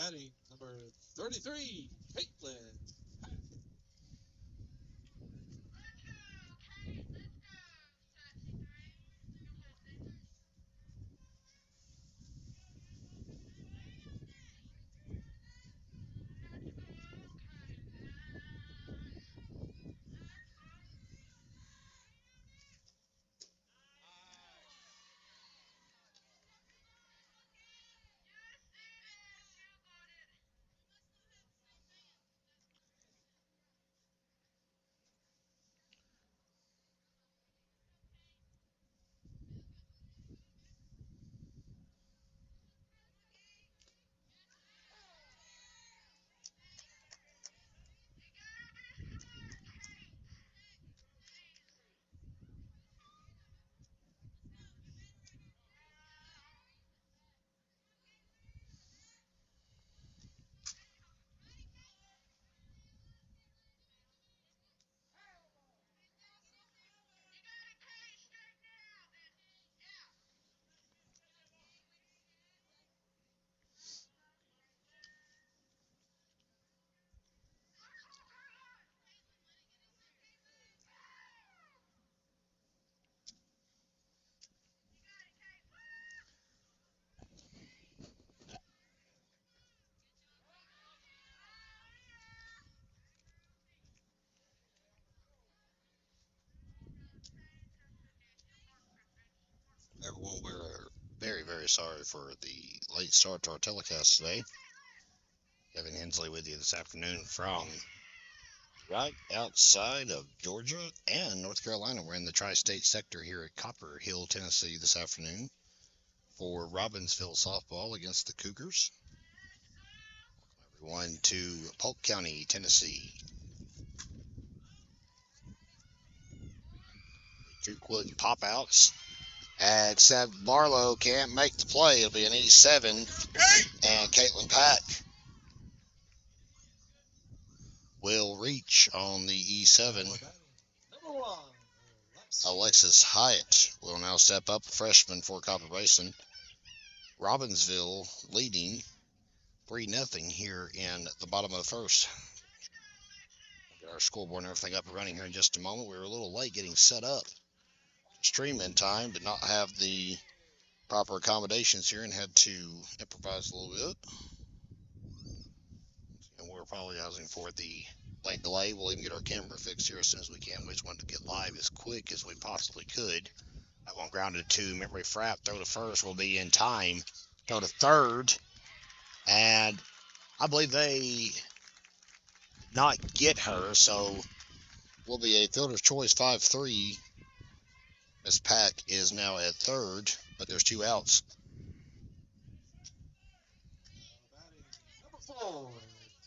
batting, number 33, Caitlin. Everyone, we're very, very sorry for the late start to our telecast today. Kevin Hensley with you this afternoon from right outside of Georgia and North Carolina. We're in the tri-state sector here at Copper Hill, Tennessee this afternoon for Robbinsville softball against the Cougars. Everyone to Polk County, Tennessee. Two quick pop outs. Except Barlow can't make the play. It'll be an E7. And Caitlin Pack will reach on the E7. Number 1, Alexis Hyatt will now step up, a freshman for Copper Basin. Robbinsville leading 3-0 here in the bottom of the first. We'll get our scoreboard and everything up and running here in just a moment. We were a little late getting set up. Stream in time, did not have the proper accommodations here and had to improvise a little bit. And we're apologizing for the late delay. We'll even get our camera fixed here as soon as we can. We just wanted to get live as quick as we possibly could. That one grounded to Memory Frapp. Throw to first will be in time. Throw to third. And I believe they not get her, so will be a fielder's choice 5-3. Miss Pack is now at third, but there's two outs. number 4,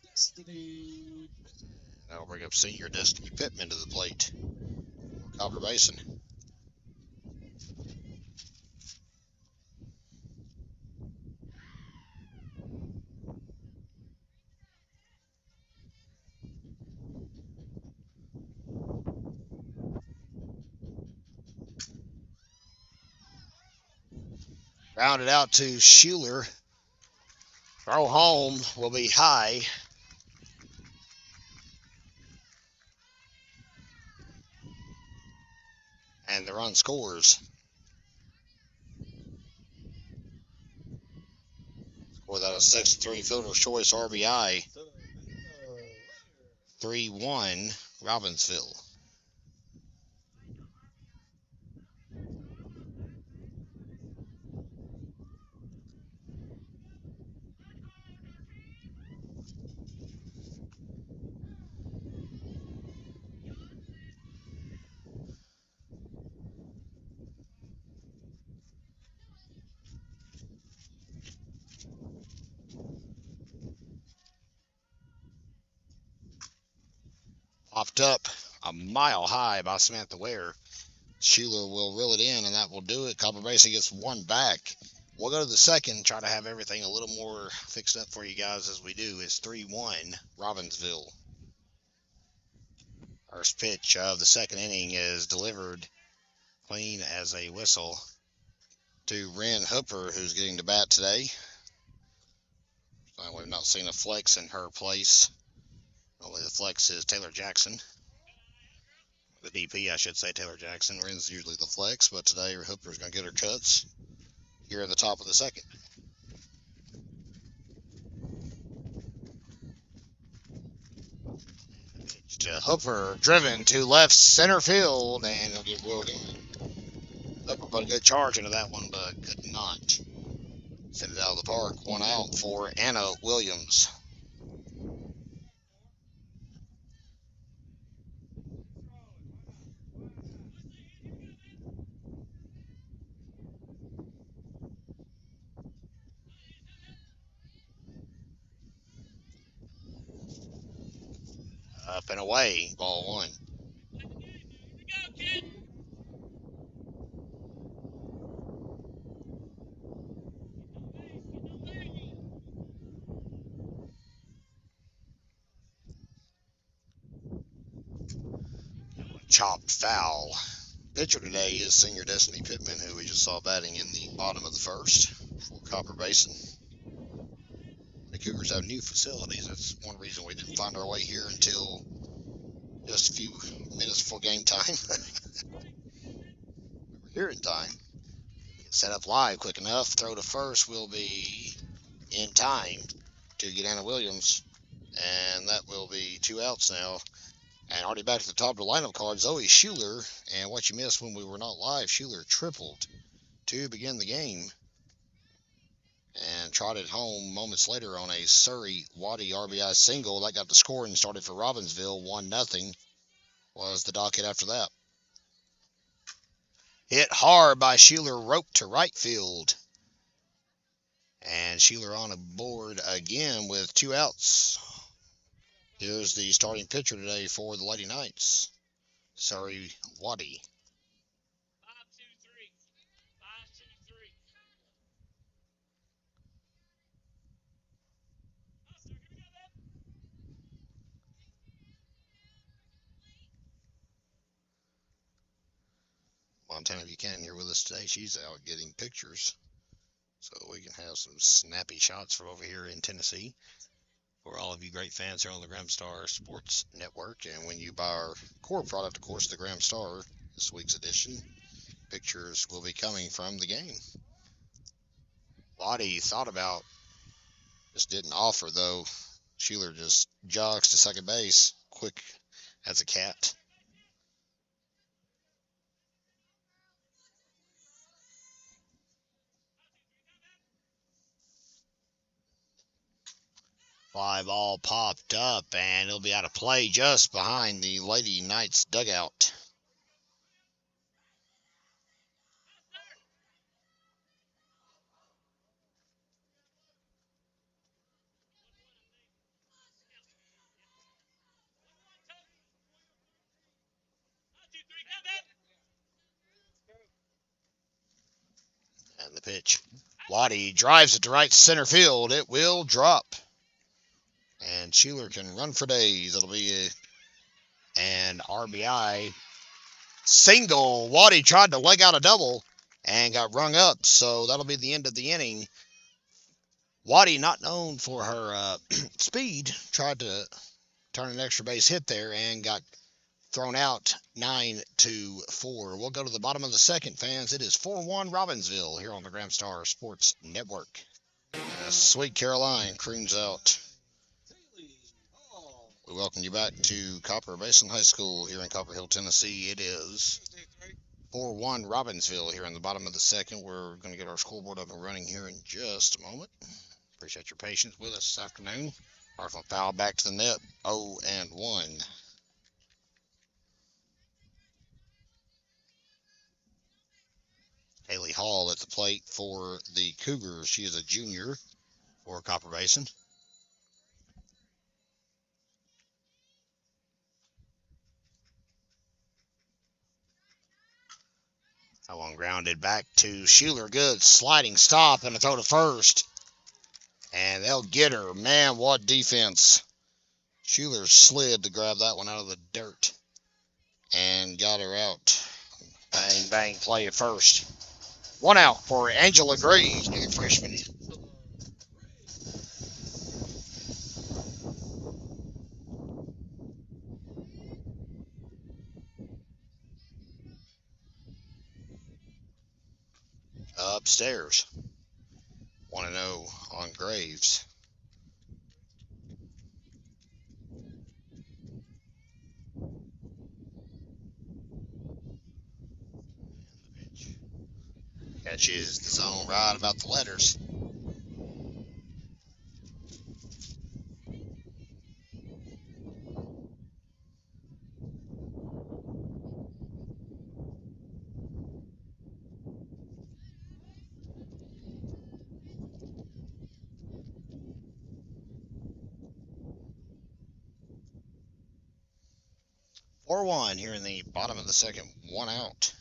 Destiny. Now we'll bring up senior Destiny Pittman to the plate for Copper Basin. Rounded out to Schuler. Throw home will be high. And the run scores. Without a 6-3 fielder's choice RBI. 3-1 Robbinsville. Popped up a mile high by Samantha Ware. Sheila will reel it in, and that will do it. Copper Basin gets one back. We'll go to the second, try to have everything a little more fixed up for you guys as we do. It's 3-1 Robbinsville. First pitch of the second inning is delivered clean as a whistle to Ren Hooper, who's getting to bat today. We've not seen a flex in her place. Only the flex is Taylor Jackson. The DP, I should say, Taylor Jackson. Wins usually the flex, but today Hooper's going to get her cuts here at the top of the second. To Hooper, driven to left center field, and he'll get Will in. Hooper put a good charge into that one, but could not send it out of the park. One out for Anna Williams. Up and away, ball one. Chopped foul. Pitcher today is senior Destiny Pittman, who we just saw batting in the bottom of the first for Copper Basin. The Cougars have new facilities. That's one reason we didn't find our way here until just a few minutes before game time. We're here in time. Set up live quick enough. Throw to first will be in time to get Anna Williams. And that will be 2 outs now. And already back to the top of the lineup card, Zoe Schuler. And what you missed when we were not live, Schuler tripled to begin the game. And trotted home moments later on a Surrey Waddy RBI single. That got the score and started for Robbinsville. 1-0 was the docket after that. Hit hard by Schuler, roped to right field. And Schuler on a board again with 2 outs. Here's the starting pitcher today for the Lady Knights, Surrey Waddy. 5-2-3. Montana Buchanan here with us today. She's out getting pictures, so we can have some snappy shots from over here in Tennessee for all of you great fans here on the Graham Star Sports Network. And when you buy our core product, of course, the Graham Star, this week's edition, pictures will be coming from the game. Waddy thought about, just didn't offer though. Schuler just jogs to second base, quick as a cat. Fly ball popped up, and it'll be out of play just behind the Lady Knights dugout. And the pitch. Waddy drives it to right center field. It will drop. And Schuler can run for days. It'll be an RBI single. Waddy tried to leg out a double and got rung up. So that'll be the end of the inning. Waddy, not known for her speed, tried to turn an extra base hit there and got thrown out. 9-4. We'll go to the bottom of the second, fans. It is 4-1 Robbinsville here on the Graham Star Sports Network. Sweet Caroline croons out. We welcome you back to Copper Basin High School here in Copper Hill, Tennessee. It is 4-1 Robbinsville here in the bottom of the second. We're going to get our scoreboard up and running here in just a moment. Appreciate your patience with us this afternoon. Arsenal foul back to the net, 0-1. Haley Hall at the plate for the Cougars. She is a junior for Copper Basin. That one grounded back to Schuler. Good sliding stop and a throw to first. And they'll get her. Man, what defense. Schuler slid to grab that one out of the dirt and got her out. Bang, bang, play at first. 1 out for Angela Gray, new freshman. upstairs. 1-0 on Graves. Catches the zone right about the letters. (4-1) here in the bottom of the second. 1 out.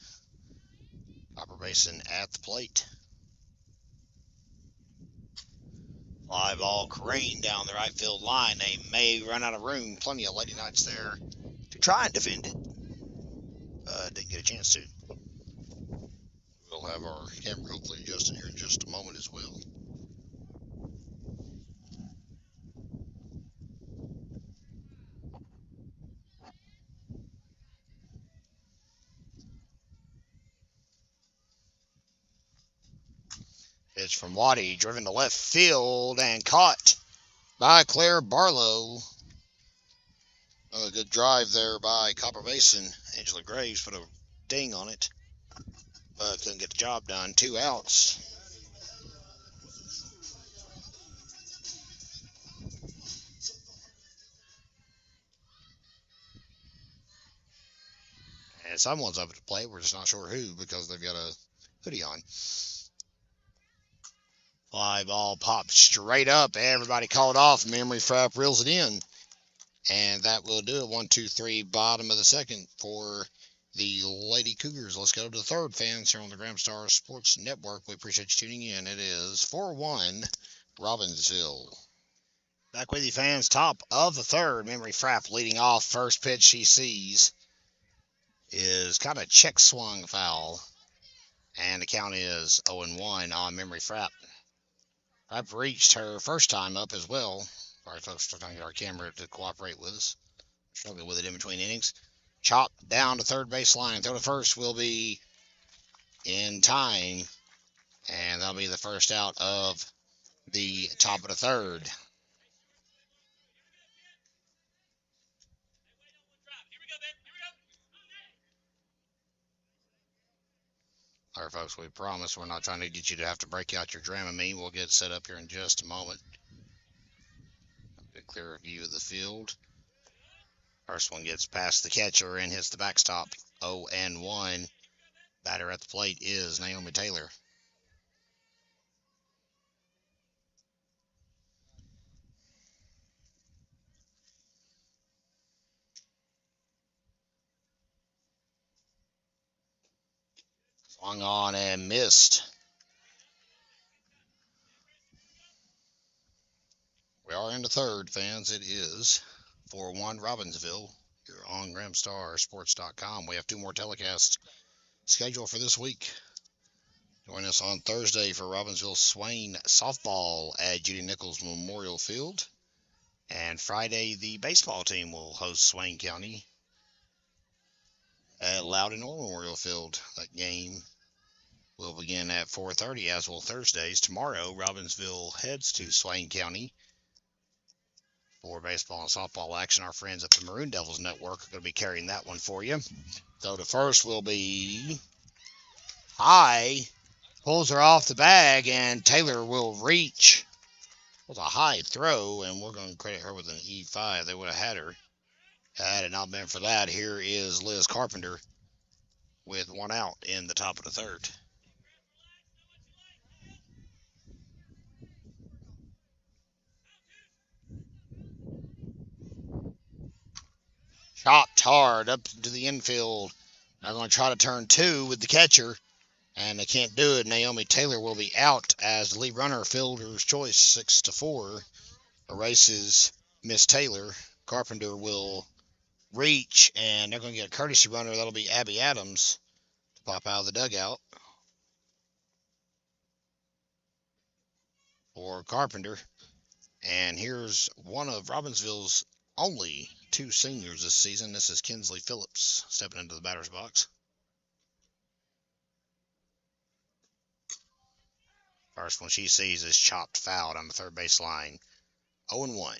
Copper Basin at the plate. Fly ball careened down the right field line. They may run out of room. Plenty of Lady Knights there to try and defend it. Didn't get a chance to. We'll have our camera hopefully adjusted here in just a moment as well. Pitch from Waddy, driven to left field and caught by Claire Barlow. A good drive there by Copper Basin. Angela Graves put a ding on it, but couldn't get the job done. 2 outs. And someone's up at the plate. We're just not sure who because they've got a hoodie on. Fly ball popped straight up. Everybody called off. Memory Frapp reels it in. And that will do it. 1, 2, 3, bottom of the second for the Lady Cougars. Let's go to the third, fans, here on the Gramstar Sports Network. We appreciate you tuning in. It is 4-1 Robbinsville. Back with you, fans. Top of the third. Memory Frapp leading off. First pitch she sees is kind of check swung foul. And the count is 0-1 on Memory Frapp. I've reached her first time up as well. Sorry, folks, still trying to get our camera to cooperate with us. Struggling with it in between innings. Chop down to third base line. Throw to first will be in time. And that'll be the first out of the top of the third. All right, folks, we promise we're not trying to get you to have to break out your Dramamine. We'll get set up here in just a moment. A clearer view of the field. First one gets past the catcher and hits the backstop. 0-1. Batter at the plate is Naomi Taylor. Swung on and missed. We are in the third, fans. It is 4-1 Robbinsville. You're on GramstarSports.com. We have 2 more telecasts scheduled for this week. Join us on Thursday for Robbinsville Swain softball at Judy Nichols Memorial Field. And Friday, the baseball team will host Swain County at Loudon Orr Memorial Field. That game will begin at 4:30, as will Thursdays. Tomorrow, Robbinsville heads to Swain County for baseball and softball action. Our friends at the Maroon Devils Network are going to be carrying that one for you. So the first will be high. Pulls her off the bag, and Taylor will reach. It was a high throw, and we're going to credit her with an E5. They would have had her. Had it not been for that, here is Liz Carpenter with 1 out in the top of the third. Chopped hard up to the infield. Now going to try to turn 2 with the catcher, and they can't do it. Naomi Taylor will be out as the lead runner, fielder's choice, 6-4, erases Miss Taylor. Carpenter will reach, and they're going to get a courtesy runner. That'll be Abby Adams to pop out of the dugout for Carpenter. And here's one of Robbinsville's only 2 seniors this season. This is Kinsley Phillips stepping into the batter's box. First one she sees is chopped foul on the third base line. 0-1.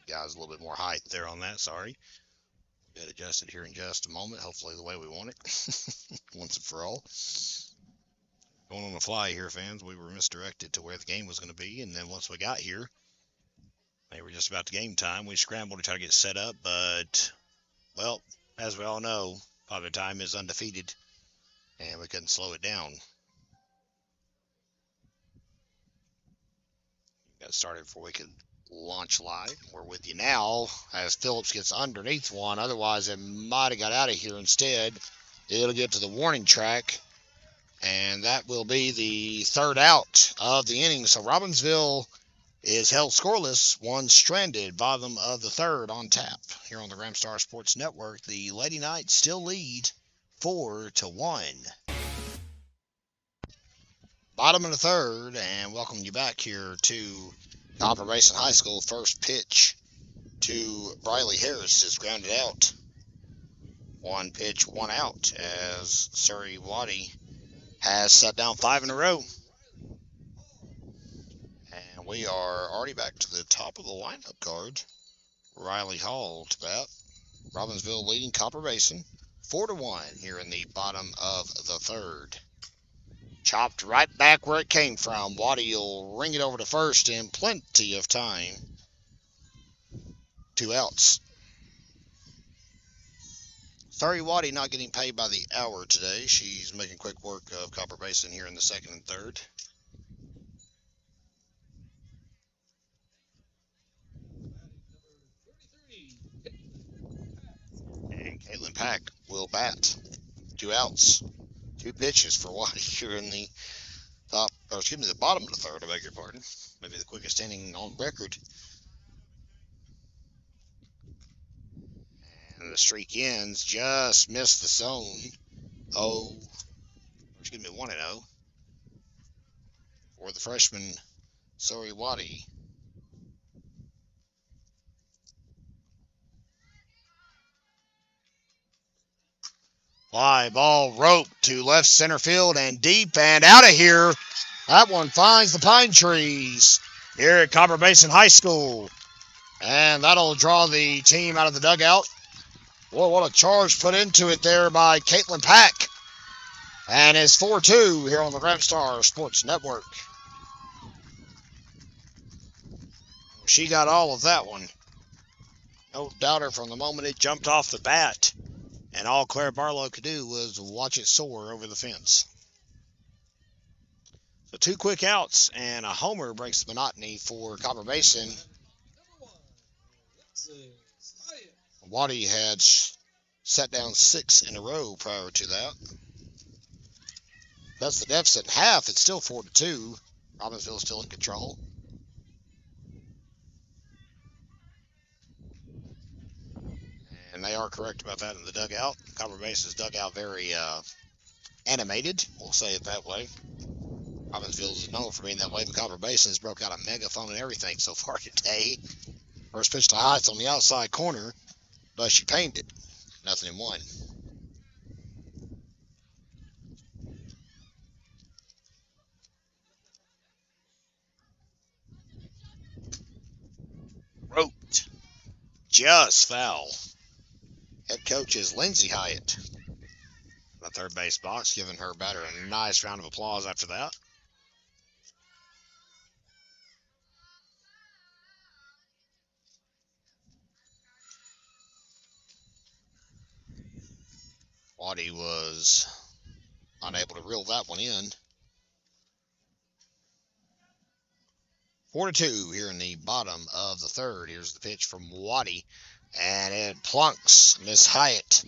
Guys, a little bit more height there on that. Sorry. Get adjusted here in just a moment. Hopefully the way we want it. Once and for all. Going on the fly here, fans. We were misdirected to where the game was going to be. And then once we got here, they were just about to game time. We scrambled to try to get set up. But, well, as we all know, Father Time is undefeated. And we couldn't slow it down. Got started before we could launch live. We're with you now as Phillips gets underneath one. Otherwise, it might have got out of here instead. It'll get to the warning track, and that will be the third out of the inning. So Robbinsville is held scoreless, one stranded, bottom of the third on tap. Here on the Ramstar Sports Network, the Lady Knights still lead 4-1. Bottom of the third, and welcome you back here to Copper Basin High School. First pitch to Briley Harris is grounded out. One pitch, one out, as Surrey Waddy has set down 5 in a row. And we are already back to the top of the lineup card. Riley Hall to bat. Robbinsville leading Copper Basin 4-1 here in the bottom of the third. Chopped right back where it came from. Waddy will ring it over to first in plenty of time. 2 outs. Sorry, Waddy not getting paid by the hour today. She's making quick work of Copper Basin here in the second and third. And Caitlin Pack will bat. 2 outs. 2 pitches for Waddy here in the the bottom of the third, I beg your pardon. Maybe the quickest inning on record. And the streak ends, just missed the zone. 1-0 for the freshman, Surrey Waddy. Fly ball roped to left center field and deep and out of here. That one finds the pine trees here at Copper Basin High School. And that'll draw the team out of the dugout. Boy, what a charge put into it there by Caitlin Pack. And it's 4-2 here on the Ramstar Sports Network. She got all of that one. No doubter from the moment it jumped off the bat. And all Claire Barlow could do was watch it soar over the fence. So 2 quick outs and a homer breaks the monotony for Copper Basin. Waddy had set down 6 in a row prior to that. That's the deficit in half. It's still 4-2. Robbinsville still in control. And they are correct about that in the dugout. Copper Basin's dugout very animated. We'll say it that way. Robbinsville is known for being that way, but Copper Basin has broke out a megaphone and everything so far today. First pitch to Heights on the outside corner, but she pinged it. 0-1. Roped. Just foul. Head coach is Lindsay Hyatt. The third base box, giving her batter a nice round of applause after that. Waddy was unable to reel that one in. 4-2 here in the bottom of the third. Here's the pitch from Waddy, and it plunks Miss Hyatt.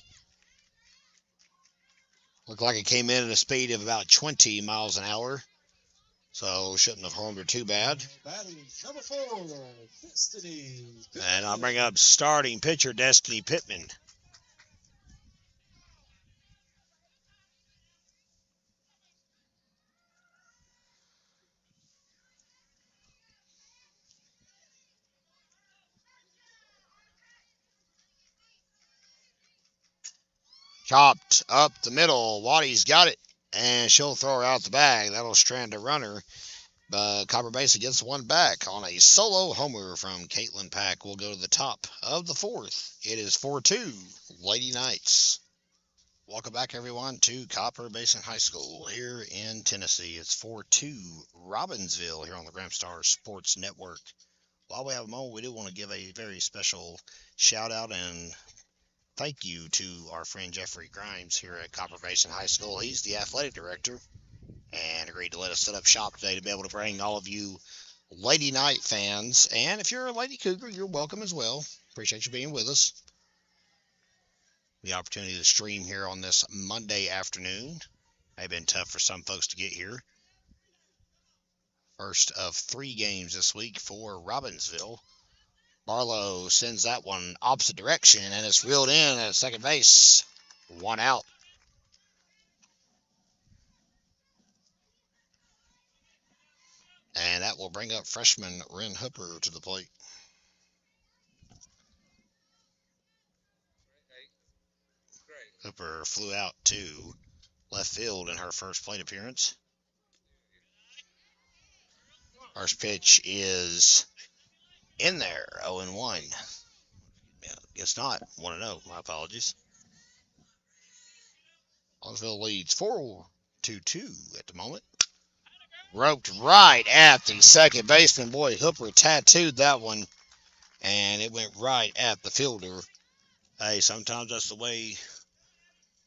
Looked like it came in at a speed of about 20 miles an hour, so shouldn't have harmed her too bad. Number 4, Destiny. And I'll bring up starting pitcher Destiny Pittman. Chopped up the middle. Wattie's got it. And she'll throw her out the bag. That'll strand a runner. But Copper Basin gets one back on a solo homer from Caitlin Pack. We'll go to the top of the fourth. It is 4-2, Lady Knights. Welcome back, everyone, to Copper Basin High School here in Tennessee. It's 4-2, Robbinsville here on the Gramstar Sports Network. While we have a moment, we do want to give a very special shout-out and thank you to our friend Jeffrey Grimes here at Copper Basin High School. He's the athletic director and agreed to let us set up shop today to be able to bring all of you Lady Knight fans. And if you're a Lady Cougar, you're welcome as well. Appreciate you being with us. The opportunity to stream here on this Monday afternoon. May have been tough for some folks to get here. First of 3 games this week for Robbinsville. Barlow sends that one opposite direction, and it's reeled in at second base. 1 out. And that will bring up freshman Ren Hooper to the plate. Hooper flew out to left field in her first plate appearance. First pitch is in there, 0-1. Yeah, guess not. 1-0. My apologies. Lawrenceville leads 4-2 at the moment. Roped right at the second baseman. Boy, Hooper tattooed that one, and it went right at the fielder. Hey, sometimes that's the way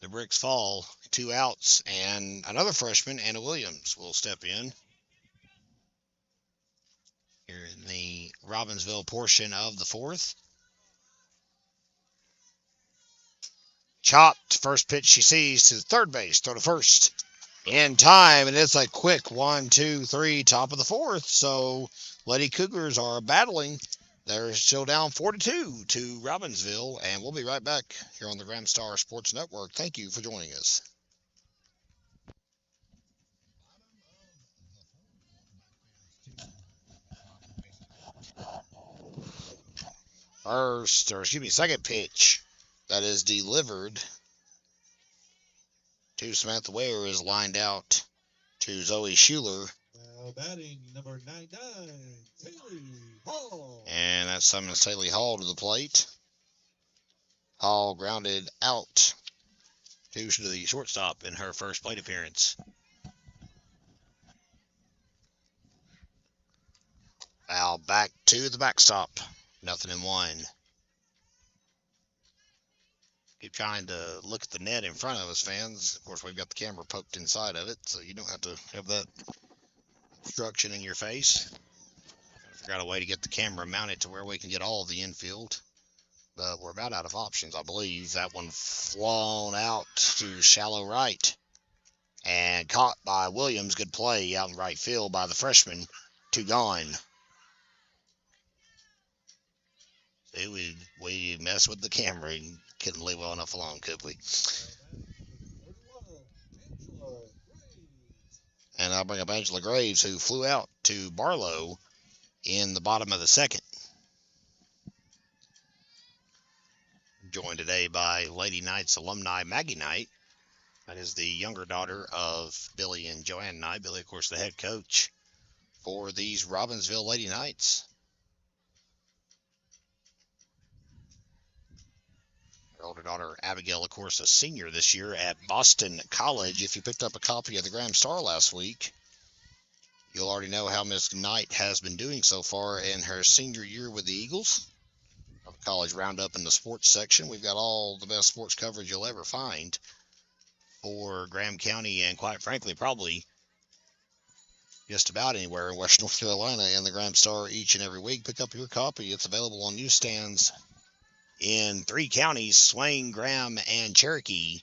the bricks fall. 2 outs, and another freshman, Anna Williams, will step in here in the Robbinsville portion of the fourth. Chopped. First pitch she sees to third base. Throw to first. In time, and it's a quick 1, 2, 3, top of the fourth. So Lady Cougars are battling. They're still down 4-2 to Robbinsville, and we'll be right back here on the Gramstar Sports Network. Thank you for joining us. Second pitch that is delivered to Samantha Ware is lined out to Zoe Schuler. Now batting number 99, Haley Hall. And that summons Haley Hall to the plate. Hall grounded out to the shortstop in her first plate appearance. Foul back to the backstop. 0-1. Keep trying to look at the net in front of us, fans. Of course, we've got the camera poked inside of it, so you don't have to have that obstruction in your face. Gotta figure out a way to get the camera mounted to where we can get all of the infield. But we're about out of options, I believe. That one flown out to shallow right. And caught by Williams. Good play out in right field by the freshman. 2 gone. We messed with the camera and couldn't leave well enough alone, could we? And I'll bring up Angela Graves, who flew out to Barlow in the bottom of the second. Joined today by Lady Knights alumni Maggie Knight. That is the younger daughter of Billy and Joanne Knight. Billy, of course, the head coach for these Robbinsville Lady Knights. Her older daughter, Abigail, of course, a senior this year at Boston College. If you picked up a copy of the Gramstar last week, you'll already know how Miss Knight has been doing so far in her senior year with the Eagles. College roundup in the sports section. We've got all the best sports coverage you'll ever find for Graham County and, quite frankly, probably just about anywhere in Western North Carolina and the Gramstar each and every week. Pick up your copy. It's available on newsstands in 3 counties, Swain, Graham, and Cherokee,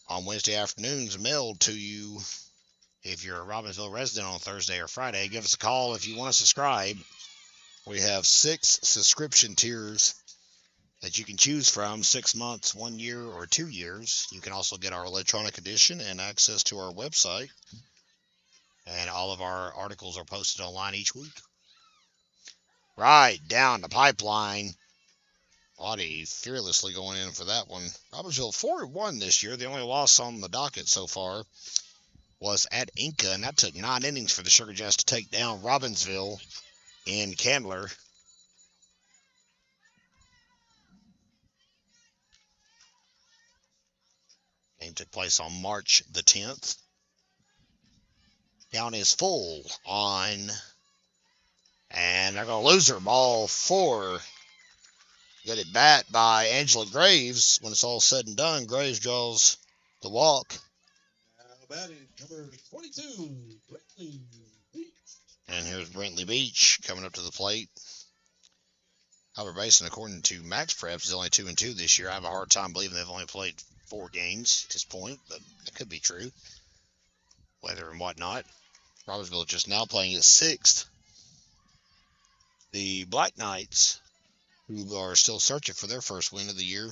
on Wednesday afternoons, mailed to you if you're a Robbinsville resident on Thursday or Friday. Give us a call if you want to subscribe. We have 6 subscription tiers that you can choose from, 6 months, 1 year, or 2 years. You can also get our electronic edition and access to our website. And all of our articles are posted online each week. Right down the pipeline. Waddy fearlessly going in for that one. Robbinsville 4-1 this year. The only loss on the docket so far was at Inca, and that took 9 innings for the Sugar Jets to take down Robbinsville in Candler. Game took place on March the 10th. Down is full on, and they're going to lose her. Ball 4. Get it bat by Angela Graves. When it's all said and done, Graves draws the walk. Now batting number 22, Brentley Beach. And here's Brentley Beach coming up to the plate. Albert Basin, according to Max Preps, is only 2-2 this year. I have a hard time believing they've only played 4 games at this point, but that could be true. Weather and whatnot. Robbinsville just now playing its 6th. The Black Knights, who are still searching for their first win of the year,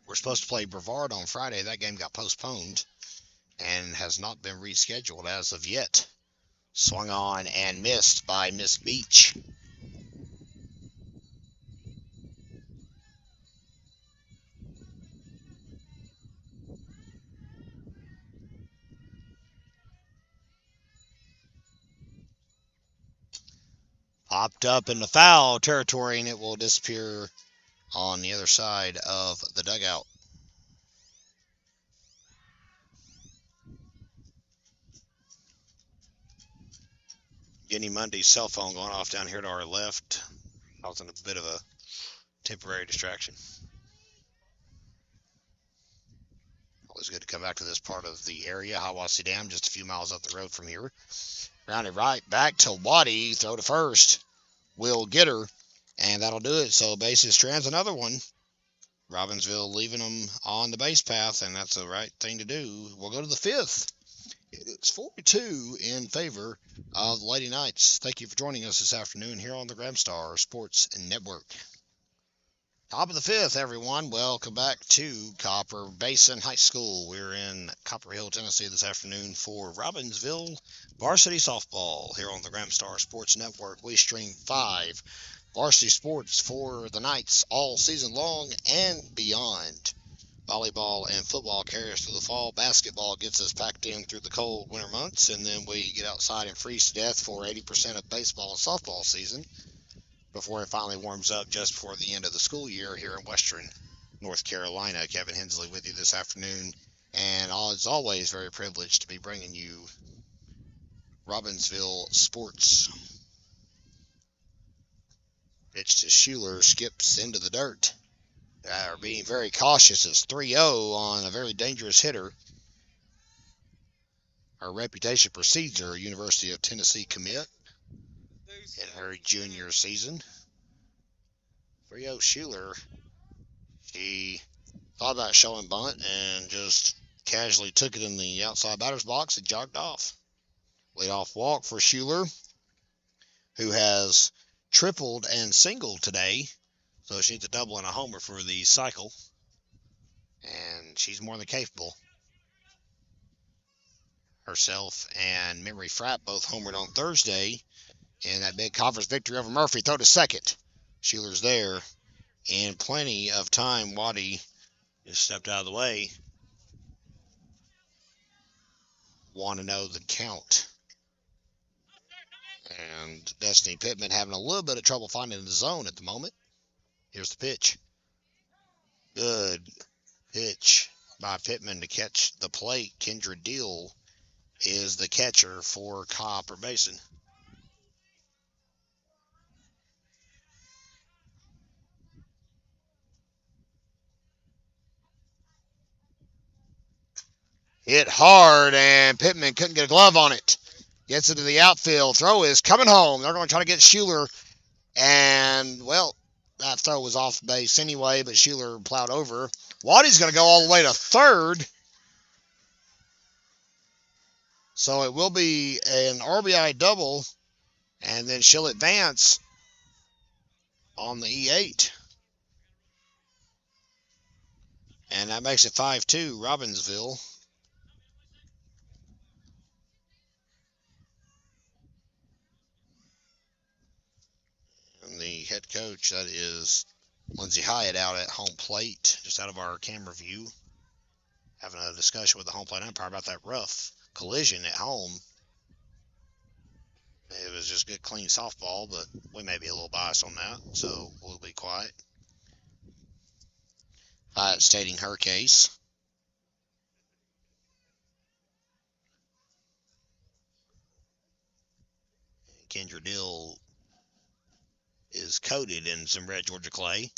were supposed to play Brevard on Friday. That game got postponed and has not been rescheduled as of yet. Swung on and missed by Miss Beach. Popped up in the foul territory, and it will disappear on the other side of the dugout. Jenny Mundy's cell phone going off down here to our left, causing a bit of a temporary distraction. Always good to come back to this part of the area. Hiawassee Dam, just a few miles up the road from here. Rounded right back to Waddy. Throw to first. Will get her, and that'll do it. So Basin strands another one. Robbinsville leaving them on the base path, and that's the right thing to do. We'll go to the 5th. It's 4-2 in favor of the Lady Knights. Thank you for joining us this afternoon here on the Gramstar Sports Network. Top of the 5th, everyone. Welcome back to Copper Basin High School. We're in Copper Hill, Tennessee this afternoon for Robbinsville Varsity Softball here on the Gramstar Sports Network. We stream 5 varsity sports for the Knights all season long and beyond. Volleyball and football carry us through the fall. Basketball gets us packed in through the cold winter months, and then we get outside and freeze to death for 80% of baseball and softball season before it finally warms up just before the end of the school year here in western North Carolina. Kevin Hensley with you this afternoon, and as always, very privileged to be bringing you Robbinsville sports. Pitch to Schuler, skips into the dirt. Are being very cautious. It's 3-0 on a very dangerous hitter. Her reputation precedes her, University of Tennessee commit in her junior season. 3-0 Schuler. She thought about showing bunt and just casually took it in the outside batter's box and jogged off. Leadoff walk for Schuler, who has tripled and singled today. So she needs a double and a homer for the cycle. And she's more than capable. Herself and Memory Frapp both homered on Thursday in that big conference victory over Murphy. Throw to second. Schuler's there. And plenty of time. Waddy just stepped out of the way. Want to know the count. And Destiny Pittman having a little bit of trouble finding the zone at the moment. Here's the pitch. Good pitch by Pittman to catch the plate. Kendra Deal is the catcher for Copper Basin. Hit hard, and Pittman couldn't get a glove on it. Gets into the outfield. Throw is coming home. They're going to try to get Schuler. And, well, that throw was off base anyway, but Schuler plowed over. Waddy's going to go all the way to third. So it will be an RBI double, and then she'll advance on the E8. And that makes it 5-2, Robbinsville. And the head coach, that is Lindsey Hyatt out at home plate, just out of our camera view, having a discussion with the home plate umpire about that rough collision at home. It was just good, clean softball, but we may be a little biased on that, so we'll be quiet. Hyatt stating her case. Kendra Dill is coated in some red Georgia clay.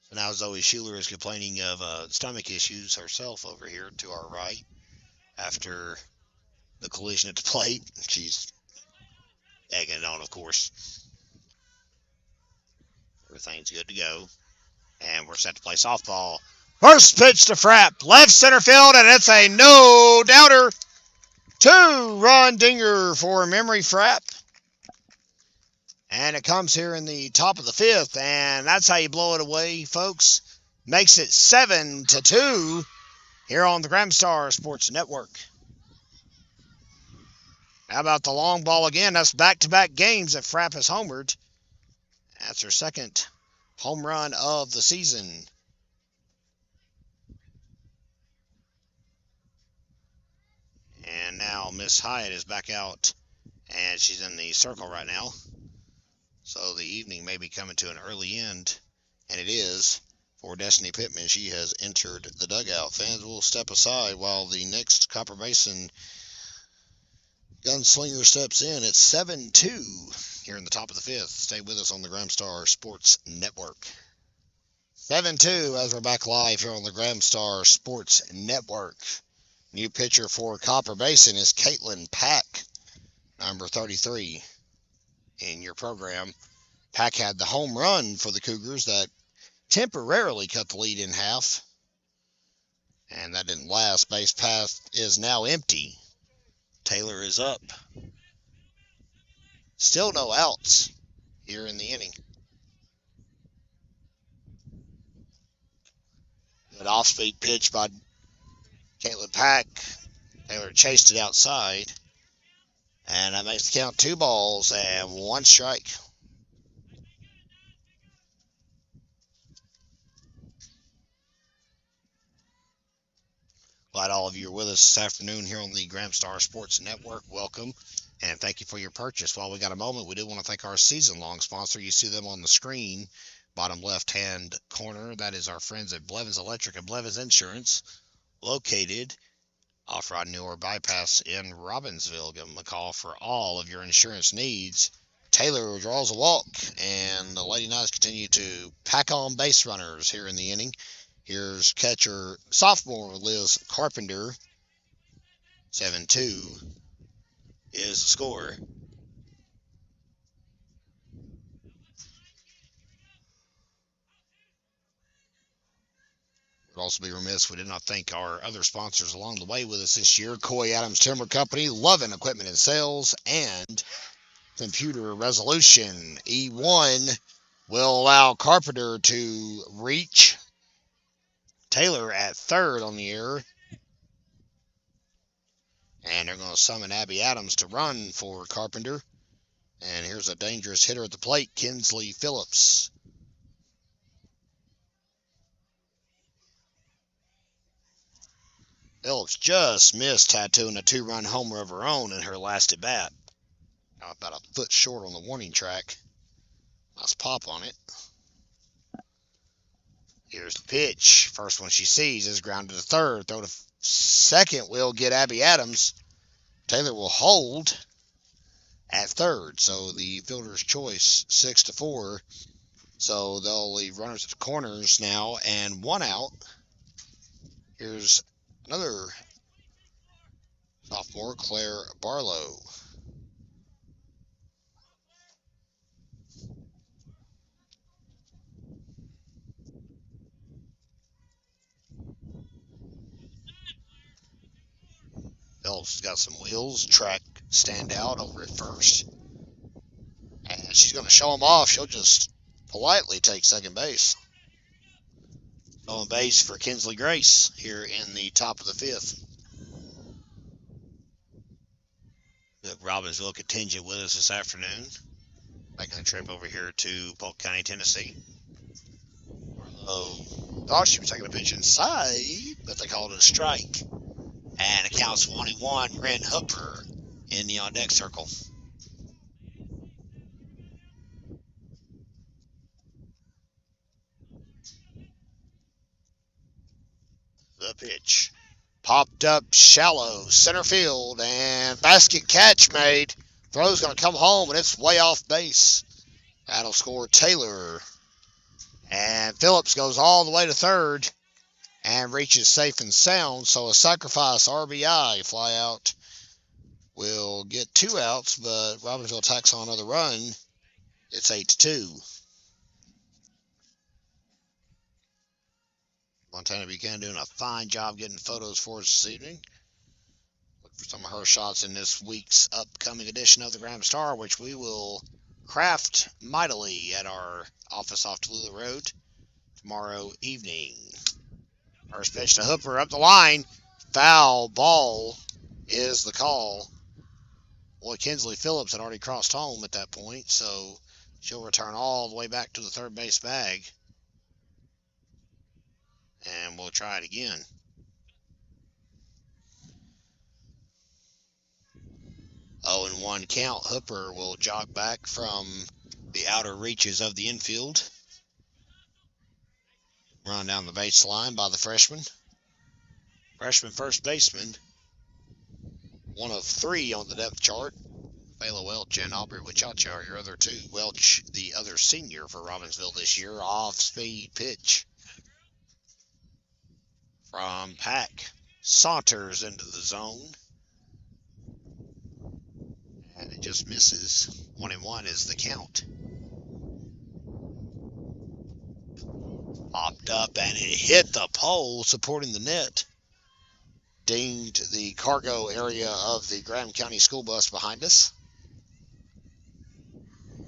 So now Zoe Schuler is complaining of stomach issues herself over here to our right after the collision at the plate. She's egging it on, of course. Everything's good to go. And we're set to play softball. First pitch to Frapp, left center field, and it's a no-doubter. 2-run dinger for Memory Frapp. And it comes here in the top of the fifth, and that's how you blow it away, folks. Makes it 7-2 here on the Gramstar Sports Network. How about the long ball again? That's back-to-back games that Frapp has homered. That's her second home run of the season. And now Miss Hyatt is back out, and she's in the circle right now. So the evening may be coming to an early end, and it is. For Destiny Pittman, she has entered the dugout. Fans will step aside while the next Copper Basin gunslinger steps in. It's 7-2 here in the top of the fifth. Stay with us on the Gramstar Sports Network. 7-2 as we're back live here on the Gramstar Sports Network. New pitcher for Copper Basin is Caitlin Pack, number 33 in your program. Pack had the home run for the Cougars that temporarily cut the lead in half, and that didn't last. Base path is now empty. Taylor is up. Still no outs here in the inning. Good off-speed pitch by Caitlin Pack. Taylor chased it outside, and that makes the count 2 balls and 1 strike. Glad all of you are with us this afternoon here on the Gramstar Sports Network. Welcome, and thank you for your purchase. While we got a moment, we do want to thank our season-long sponsor. You see them on the screen, bottom left-hand corner. That is our friends at Blevins Electric and Blevins Insurance, located off Rod Newer Bypass in Robbinsville. Give them a call for all of your insurance needs. Taylor draws a walk, and the Lady Knights continue to pack on base runners here in the inning. Here's catcher, sophomore Liz Carpenter. 7-2 is the score. We'd also be remiss if we did not thank our other sponsors along the way with us this year. Coy Adams Timber Company, Lovin Equipment and Sales, and Computer Resolution. E1 will allow Carpenter to reach. Taylor at third on the error. And they're going to summon Abby Adams to run for Carpenter. And here's a dangerous hitter at the plate, Kinsley Phillips. Phillips just missed tattooing a 2-run homer of her own in her last at bat. Now about a foot short on the warning track. Nice pop on it. Here's the pitch. First one she sees is grounded to third. Throw to second will get Abby Adams. Taylor will hold at third. So the fielder's choice, 6-4. So they'll leave runners at the corners now and 1 out. Here's another sophomore, Claire Barlow. Phillips has got some wheels, track stand out over at first. And she's going to show him off. She'll just politely take second base. On base for Kinsley Grace here in the top of the fifth. Robbinsville contingent with us this afternoon, making a trip over here to Polk County, Tennessee. Thought she was taking a pitch inside, but they called it a strike. And it counts 1-1, Ren Hooper in the on-deck circle. The pitch. Popped up shallow, center field, and basket catch made. Throw's going to come home, and it's way off base. That'll score Taylor. And Phillips goes all the way to third and reaches safe and sound. So a sacrifice RBI fly out will get 2 outs, but Robbinsville tacks on another run. It's 8-2. Montana Buchanan doing a fine job getting photos for us this evening. Look for some of her shots in this week's upcoming edition of the Graham Star, which we will craft mightily at our office off Tallulah Road tomorrow evening. First pitch to Hooper up the line. Foul ball is the call. Boy, Kinsley Phillips had already crossed home at that point, so she'll return all the way back to the third base bag. And we'll try it again. Oh, and 1 count. Hooper will jog back from the outer reaches of the infield. Run down the baseline by the freshman. Freshman first baseman. One of 3 on the depth chart. Fela Welch and Aubrey Wachacha are your other 2. Welch, the other senior for Robbinsville this year. Off-speed pitch from Pack. Saunters into the zone. And it just misses. 1-1 is the count. Popped up and it hit the pole supporting the net. Dinged the cargo area of the Graham County school bus behind us.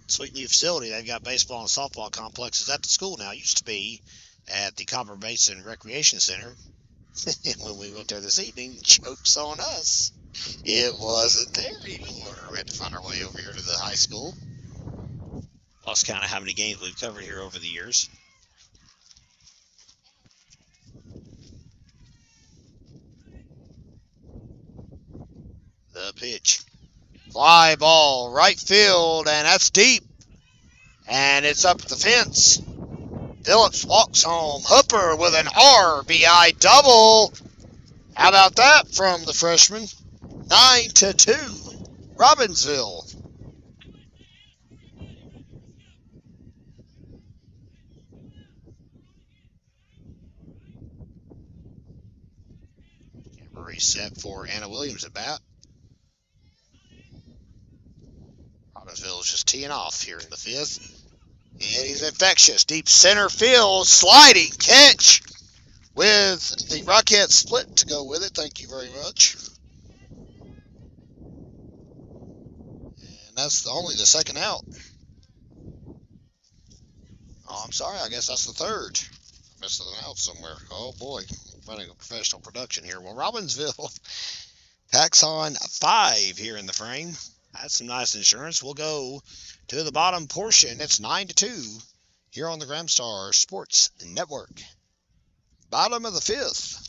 Sweet new facility. They've got baseball and softball complexes at the school now. It used to be at the Copper Basin Recreation Center. When we went there this evening, joke's on us. It wasn't there anymore. We had to find our way over here to the high school. Lost count of how many games we've covered here over the years. The pitch. Fly ball, right field, and that's deep. And it's up the fence. Phillips walks home. Hooper with an RBI double. How about that from the freshman? 9-2. Robbinsville. Reset for Anna Williams at bat. Robbinsville is just teeing off here in the 5th. And he's infectious. Deep center field. Sliding catch with the Rocket split to go with it. Thank you very much. And that's only the second out. Oh, I'm sorry. I guess that's the third. Missed an out somewhere. Oh, boy. Running a professional production here. Well, Robbinsville packs on 5 here in the frame. That's some nice insurance. We'll go to the bottom portion. It's 9-2 here on the Graham Star Sports Network. Bottom of the 5th.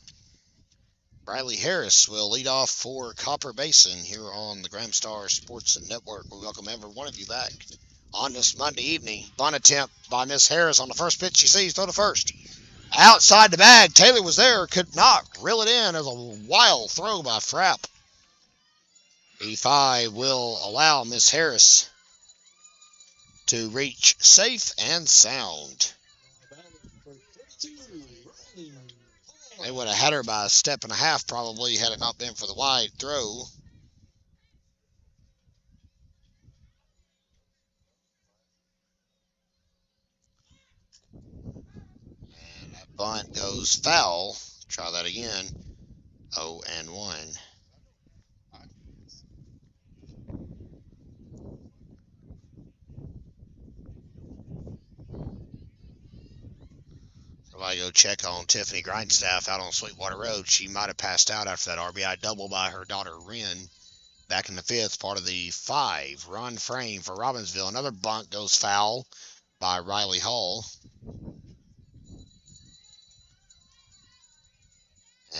Bradley Harris will lead off for Copper Basin here on the Graham Star Sports Network. We welcome every one of you back on this Monday evening. Bunt attempt by Miss Harris on the first pitch she sees. Throw to first. Outside the bag. Taylor was there. Could not reel it in. As a wild throw by Frapp. E5 will allow Miss Harris to reach safe and sound. They would have had her by a step and a half probably had it not been for the wide throw. And that bunt goes foul. Try that again. 0-1. I go check on Tiffany Grindstaff out on Sweetwater Road. She might have passed out after that RBI double by her daughter, Wren. back in the fifth, part of the 5-run frame for Robbinsville. Another bunt goes foul by Riley Hall.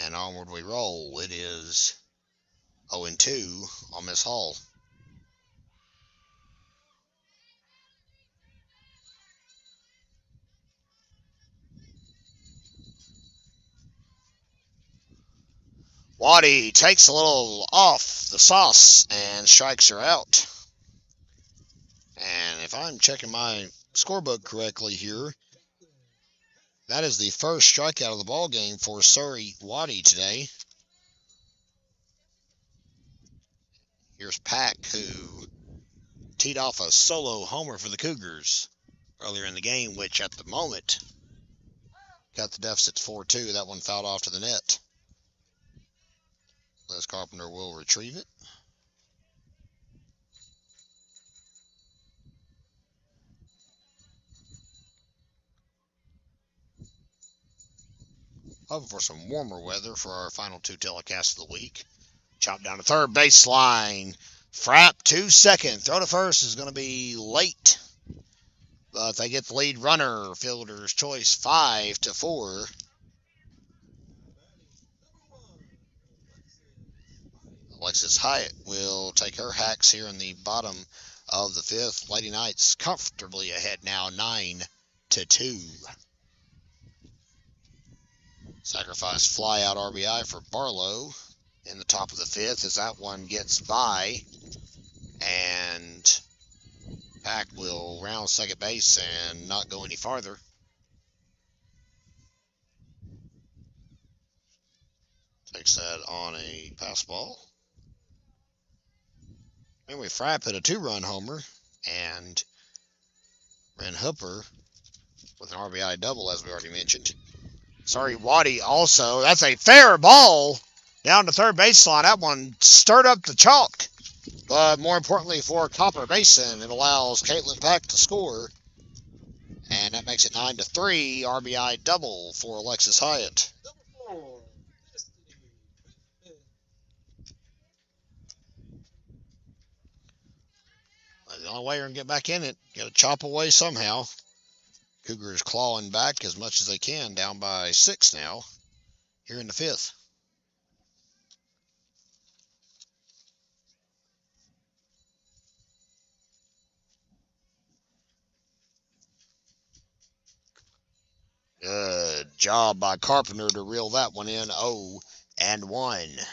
And onward we roll. It is 0-2 on Miss Hall. Waddy takes a little off the sauce and strikes her out. And if I'm checking my scorebook correctly here, that is the first strikeout of the ball game for Surrey Waddy today. Here's Pack, who teed off a solo homer for the Cougars earlier in the game, which at the moment cut the deficit to 4-2. That one fouled off to the net. Les Carpenter will retrieve it. Hoping for some warmer weather for our final two telecasts of the week. Chop down to third baseline. Frapp to second. Throw to first is going to be late. But they get the lead runner. Fielder's choice 5-4. Alexis Hyatt will take her hacks here in the bottom of the fifth. Lady Knights comfortably ahead now, 9-2. Sacrifice fly out RBI for Barlow in the top of the fifth as that one gets by. And Pack will round second base and not go any farther. Takes that on a pass ball. Anyway, Frapp hit a 2-run homer, and Ren Hooper with an RBI double, as we already mentioned. Sorry, Waddy also. That's a fair ball down to third baseline. That one stirred up the chalk. But more importantly for Copper Basin, it allows Caitlin Pack to score. And that makes it 9-3, RBI double for Alexis Hyatt. The only way you're going to get back in it, got to chop away somehow. Cougars clawing back as much as they can, down by 6 now, here in the fifth. Good job by Carpenter to reel that one in, 0-1.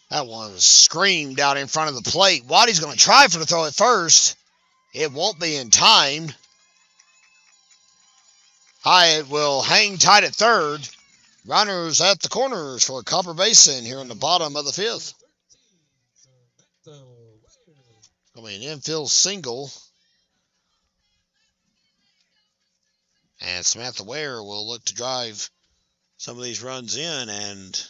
That one screamed out in front of the plate. Waddy's going to try for the throw at first. It won't be in time. Hyatt will hang tight at third. Runners at the corners for Copper Basin here in the bottom of the fifth. Going to be an infield single. And Samantha Ware will look to drive some of these runs in and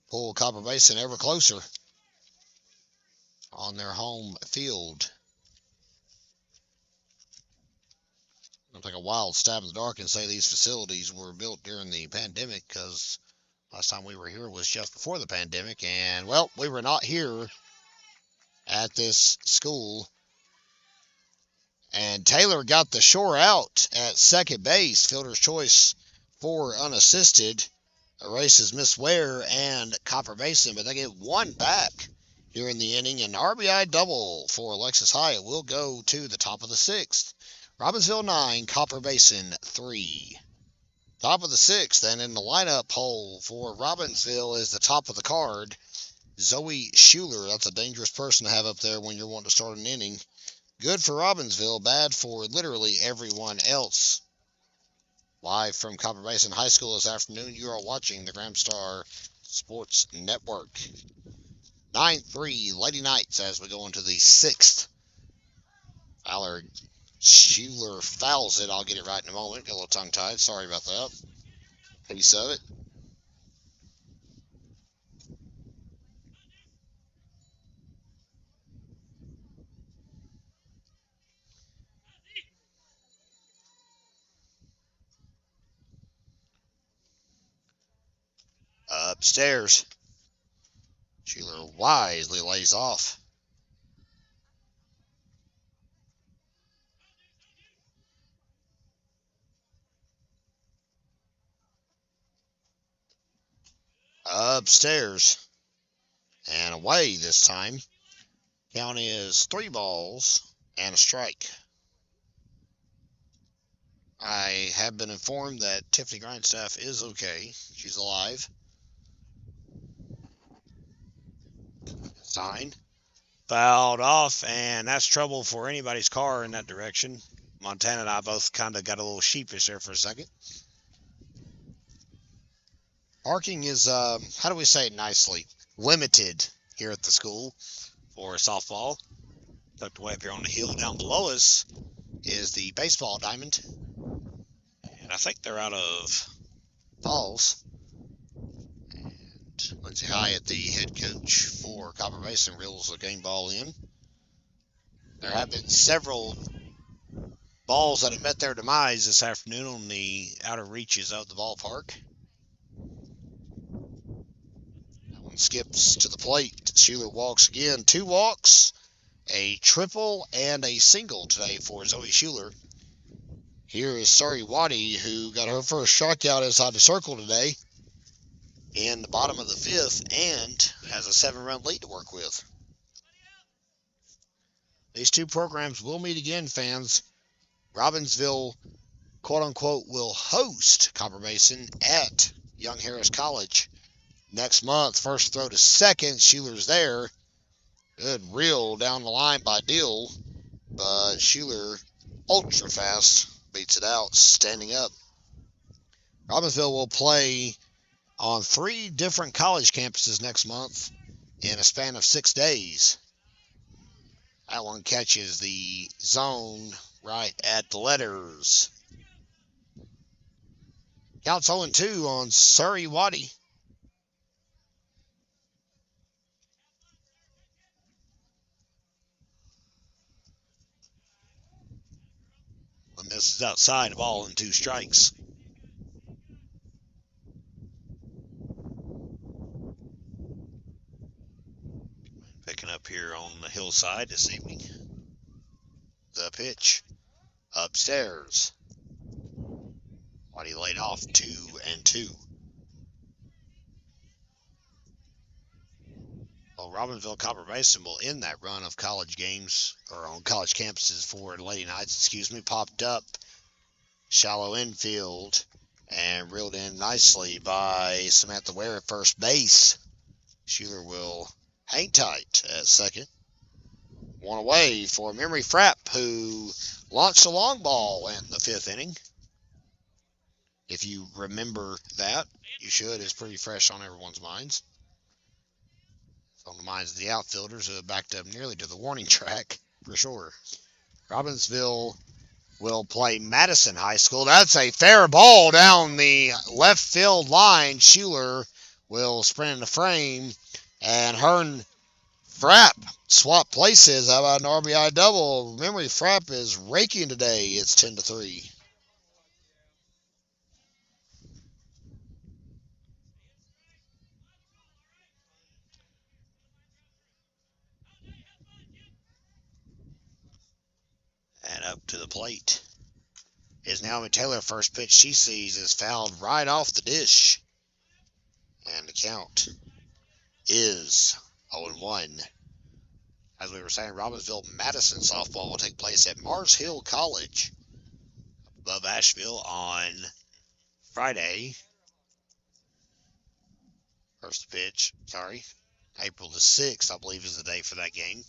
pull Copper Basin ever closer on their home field. I'll take a wild stab in the dark and say these facilities were built during the pandemic, because last time we were here was just before the pandemic. And, well, we were not here at this school. And Taylor got the shore out at second base. Fielder's choice 4 unassisted. Erases Miss Ware and Copper Basin, but they get one back during the inning. An RBI double for Alexis Hyatt will go to the top of the sixth. Robbinsville 9, Copper Basin 3. Top of the sixth, and in the lineup hole for Robbinsville is the top of the card, Zoe Schuler. That's a dangerous person to have up there when you're wanting to start an inning. Good for Robbinsville, bad for literally everyone else. Live from Copper Basin High School this afternoon, you are watching the Gramstar Sports Network. 9-3 Lady Knights as we go into the sixth. Schuler fouls it. I'll get it right in a moment. Got a little tongue-tied. Sorry about that. Piece of it. Upstairs. Schuler wisely lays off. Upstairs. And away this time. Count is 3 balls and a strike. I have been informed that Tiffany Grindstaff is okay. She's alive. Sign. Fouled off, and that's trouble for anybody's car in that direction. Montana and I both kind of got a little sheepish there for a second. Parking is, how do we say it nicely, limited here at the school for softball. Tucked away up here on the hill down below us is the baseball diamond. And I think they're out of Falls. And Lindsay Hyatt, the head coach for Copper Basin, reels the game ball in. There have been several balls that have met their demise this afternoon on the outer reaches of the ballpark. That one skips to the plate. Schuler walks again. 2 walks, a triple, and a single today for Zoe Schuler. Here is Sari Waddy, who got her first strikeout inside the circle today in the bottom of the 5th and has a 7-run lead to work with. These two programs will meet again, fans. Robbinsville, quote-unquote, will host Copper Basin at Young Harris College next month. First throw to second. Schuler's there. Good reel down the line by Dill, but Schuler, ultra fast, beats it out, standing up. Robbinsville will play on 3 different college campuses next month in a span of 6 days. That one catches the zone right at the letters. Counts 0-2 on Sari Waddy. One misses outside, a ball and 2 strikes. Picking up here on the hillside this evening. The pitch. Upstairs. Waddy laid off 2-2. Well, Robbinsville Copper Basin will end that run of college games, or on college campuses for Lady Knights, popped up. Shallow infield and reeled in nicely by Samantha Ware at first base. Schuler will hang tight at second. One away for Memory Frapp, who launched a long ball in the 5th inning. If you remember that, you should. It's pretty fresh on everyone's minds. It's on the minds of the outfielders who have backed up nearly to the warning track, for sure. Robbinsville will play Madison High School. That's a fair ball down the left field line. Schuler will sprint in the frame, and Hearn Frapp swap places. How about an RBI double? Memory Frapp is raking today. It's 10-3. And up to the plate is Naomi Taylor. First pitch she sees is fouled right off the dish. And the count is 0-1. As we were saying, Robbinsville Madison softball will take place at Mars Hill College above Asheville on Friday. First pitch, April the 6th, I believe, is the day for that game.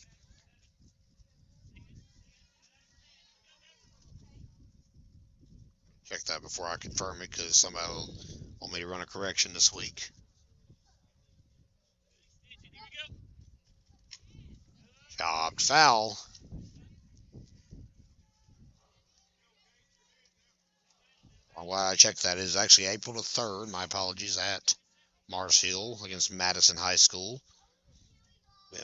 Check that before I confirm it, because somebody will want me to run a correction this week. Jobbed foul. Why I checked that is actually April the 3rd. My apologies, at Mars Hill against Madison High School.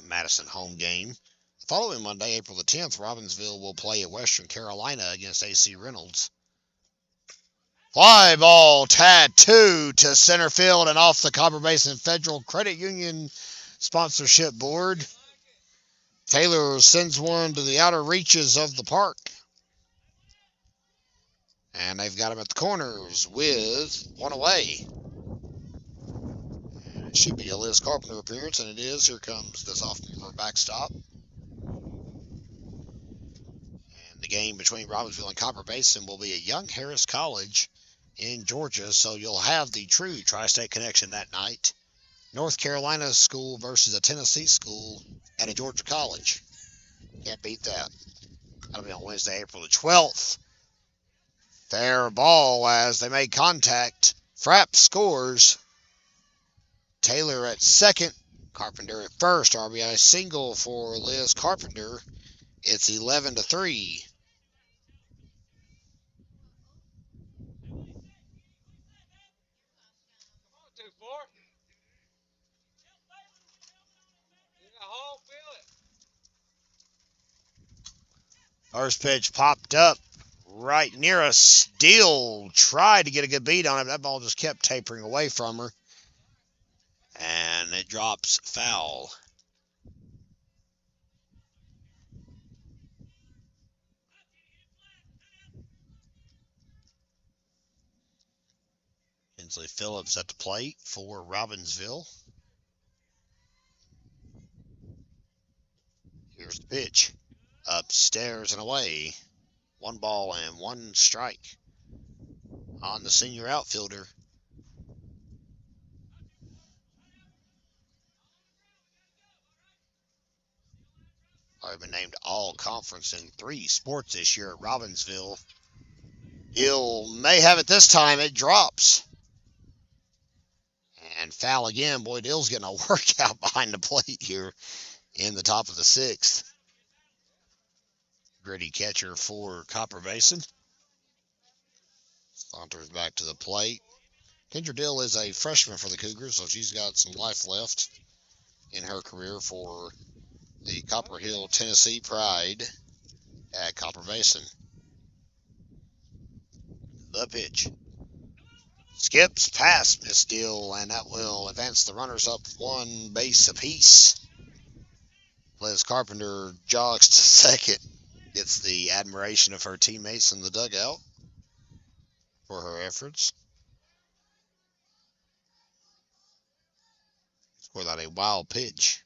Madison home game. The following Monday, April the 10th, Robbinsville will play at Western Carolina against AC Reynolds. Fly ball tattoo to center field and off the Copper Basin Federal Credit Union sponsorship board. Taylor sends one to the outer reaches of the park. And they've got him at the corners with one away. And it should be a Liz Carpenter appearance, and it is. Here comes the sophomore backstop. And the game between Robbinsville and Copper Basin will be at Young Harris College in Georgia, so you'll have the true Tri-State connection that night. North Carolina school versus a Tennessee school at a Georgia college. Can't beat that. That'll be on Wednesday, April the 12th. Fair ball as they make contact. Frapp scores. Taylor at second. Carpenter at first. RBI single for Liz Carpenter. It's 11-3. First pitch popped up right near us. Steele tried to get a good beat on it. That ball just kept tapering away from her. And it drops foul. Kinsley Phillips at the plate for Robbinsville. Here's the pitch. Upstairs and away. 1 ball and 1 strike on the senior outfielder. I've been named all conference in 3 sports this year at Robbinsville. Hill may have it this time. It drops. And foul again. Boy, Dill's getting a workout behind the plate here in the top of the 6th. Gritty catcher for Copper Basin. Saunters back to the plate. Kendra Dill is a freshman for the Cougars, so she's got some life left in her career for the Copper Hill, Tennessee Pride at Copper Basin. The pitch. Skips past Miss Dill, and that will advance the runners up 1 base apiece. Liz Carpenter jogs to second. Gets the admiration of her teammates in the dugout for her efforts. Scored out a wild pitch.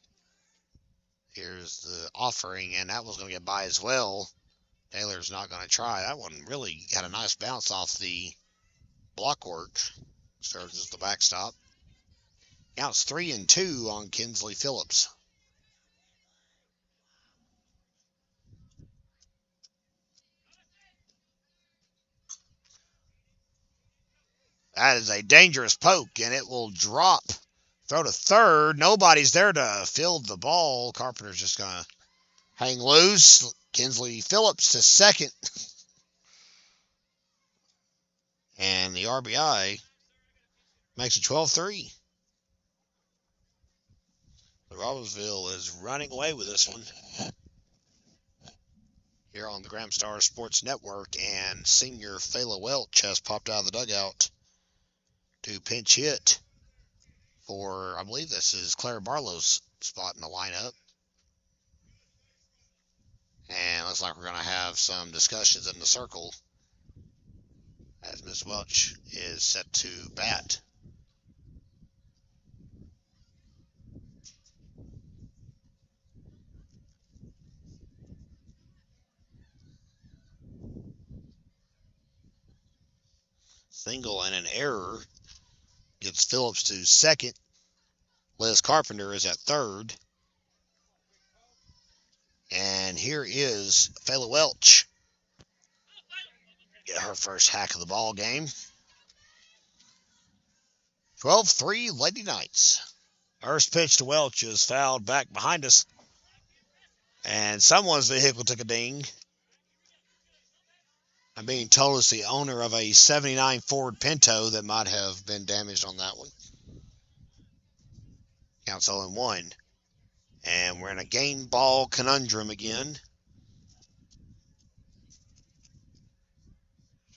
Here's the offering, and that was going to get by as well. Taylor's not going to try. That one really got a nice bounce off the block work. Serves as the backstop. Counts 3-2 on Kinsley Phillips. That is a dangerous poke, and it will drop. Throw to third. Nobody's there to field the ball. Carpenter's just going to hang loose. Kinsley Phillips to second. And the RBI makes it 12-3. Robbinsville is running away with this one here on the Graham Star Sports Network, and senior Fela Welch has popped out of the dugout to pinch hit for, I believe this is Claire Barlow's spot in the lineup. And looks like we're going to have some discussions in the circle as Ms. Welch is set to bat. Single and an error gets Phillips to second. Liz Carpenter is at third. And here is Fela Welch. Get her first hack of the ball game. 12-3 Lady Knights. First pitch to Welch is fouled back behind us. And someone's vehicle took a ding. I'm being told it's the owner of a 79 Ford Pinto that might have been damaged on that one. Counts 0-1. And we're in a game ball conundrum again.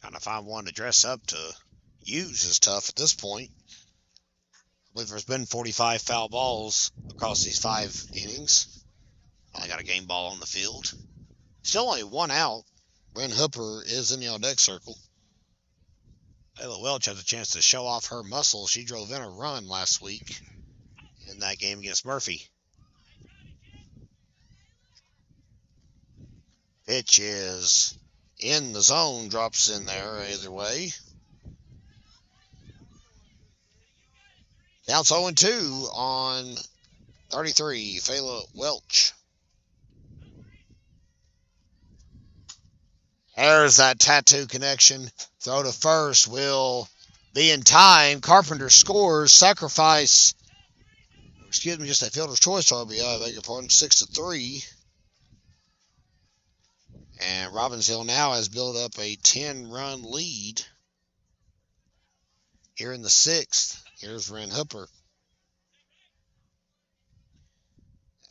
Trying to to find one to dress up to use is tough at this point. I believe there's been 45 foul balls across these 5 innings. I got a game ball on the field. Still only 1 out. Ren Hooper is in the on-deck circle. Ayla Welch has a chance to show off her muscle. She drove in a run last week in that game against Murphy. Pitch is in the zone, drops in there either way. Counts 0-2 on 33, Ayla Welch. There's that tattoo connection. Throw to first will be in time. Carpenter scores. Sacrifice. Excuse me, just a fielder's choice RBI. I beg your pardon. 6-3. And Robbinsville now has built up a 10-run lead. Here in the 6th. Here's Ren Hooper.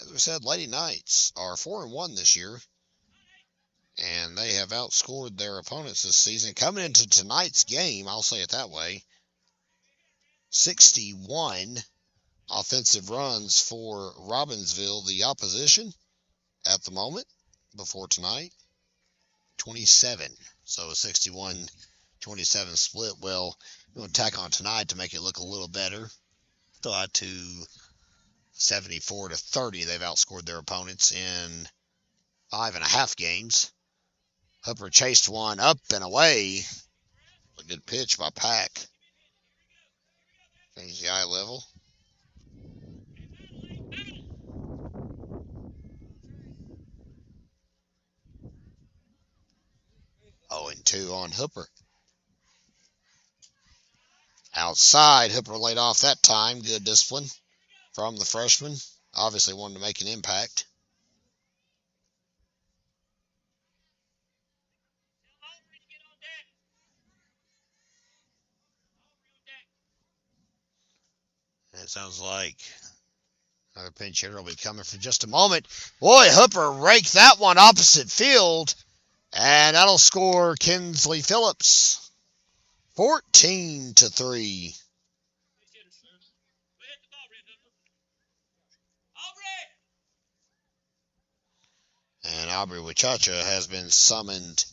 As we said, Lady Knights are 4-1 this year. And they have outscored their opponents this season. Coming into tonight's game, I'll say it that way, 61 offensive runs for Robbinsville, the opposition, at the moment, before tonight, 27. So a 61-27 split. Well, we're going to tack on tonight to make it look a little better. Thought to 74-30, they've outscored their opponents in 5.5 games. Hooper chased one up and away. A good pitch by Pack. Change the eye level. 0-2 on Hooper. Outside, Hooper laid off that time. Good discipline from the freshman. Obviously wanted to make an impact. It sounds like another pinch hitter will be coming for just a moment. Boy, Hooper raked that one opposite field. And that'll score Kinsley Phillips. 14-3. And Aubrey Wachacha has been summoned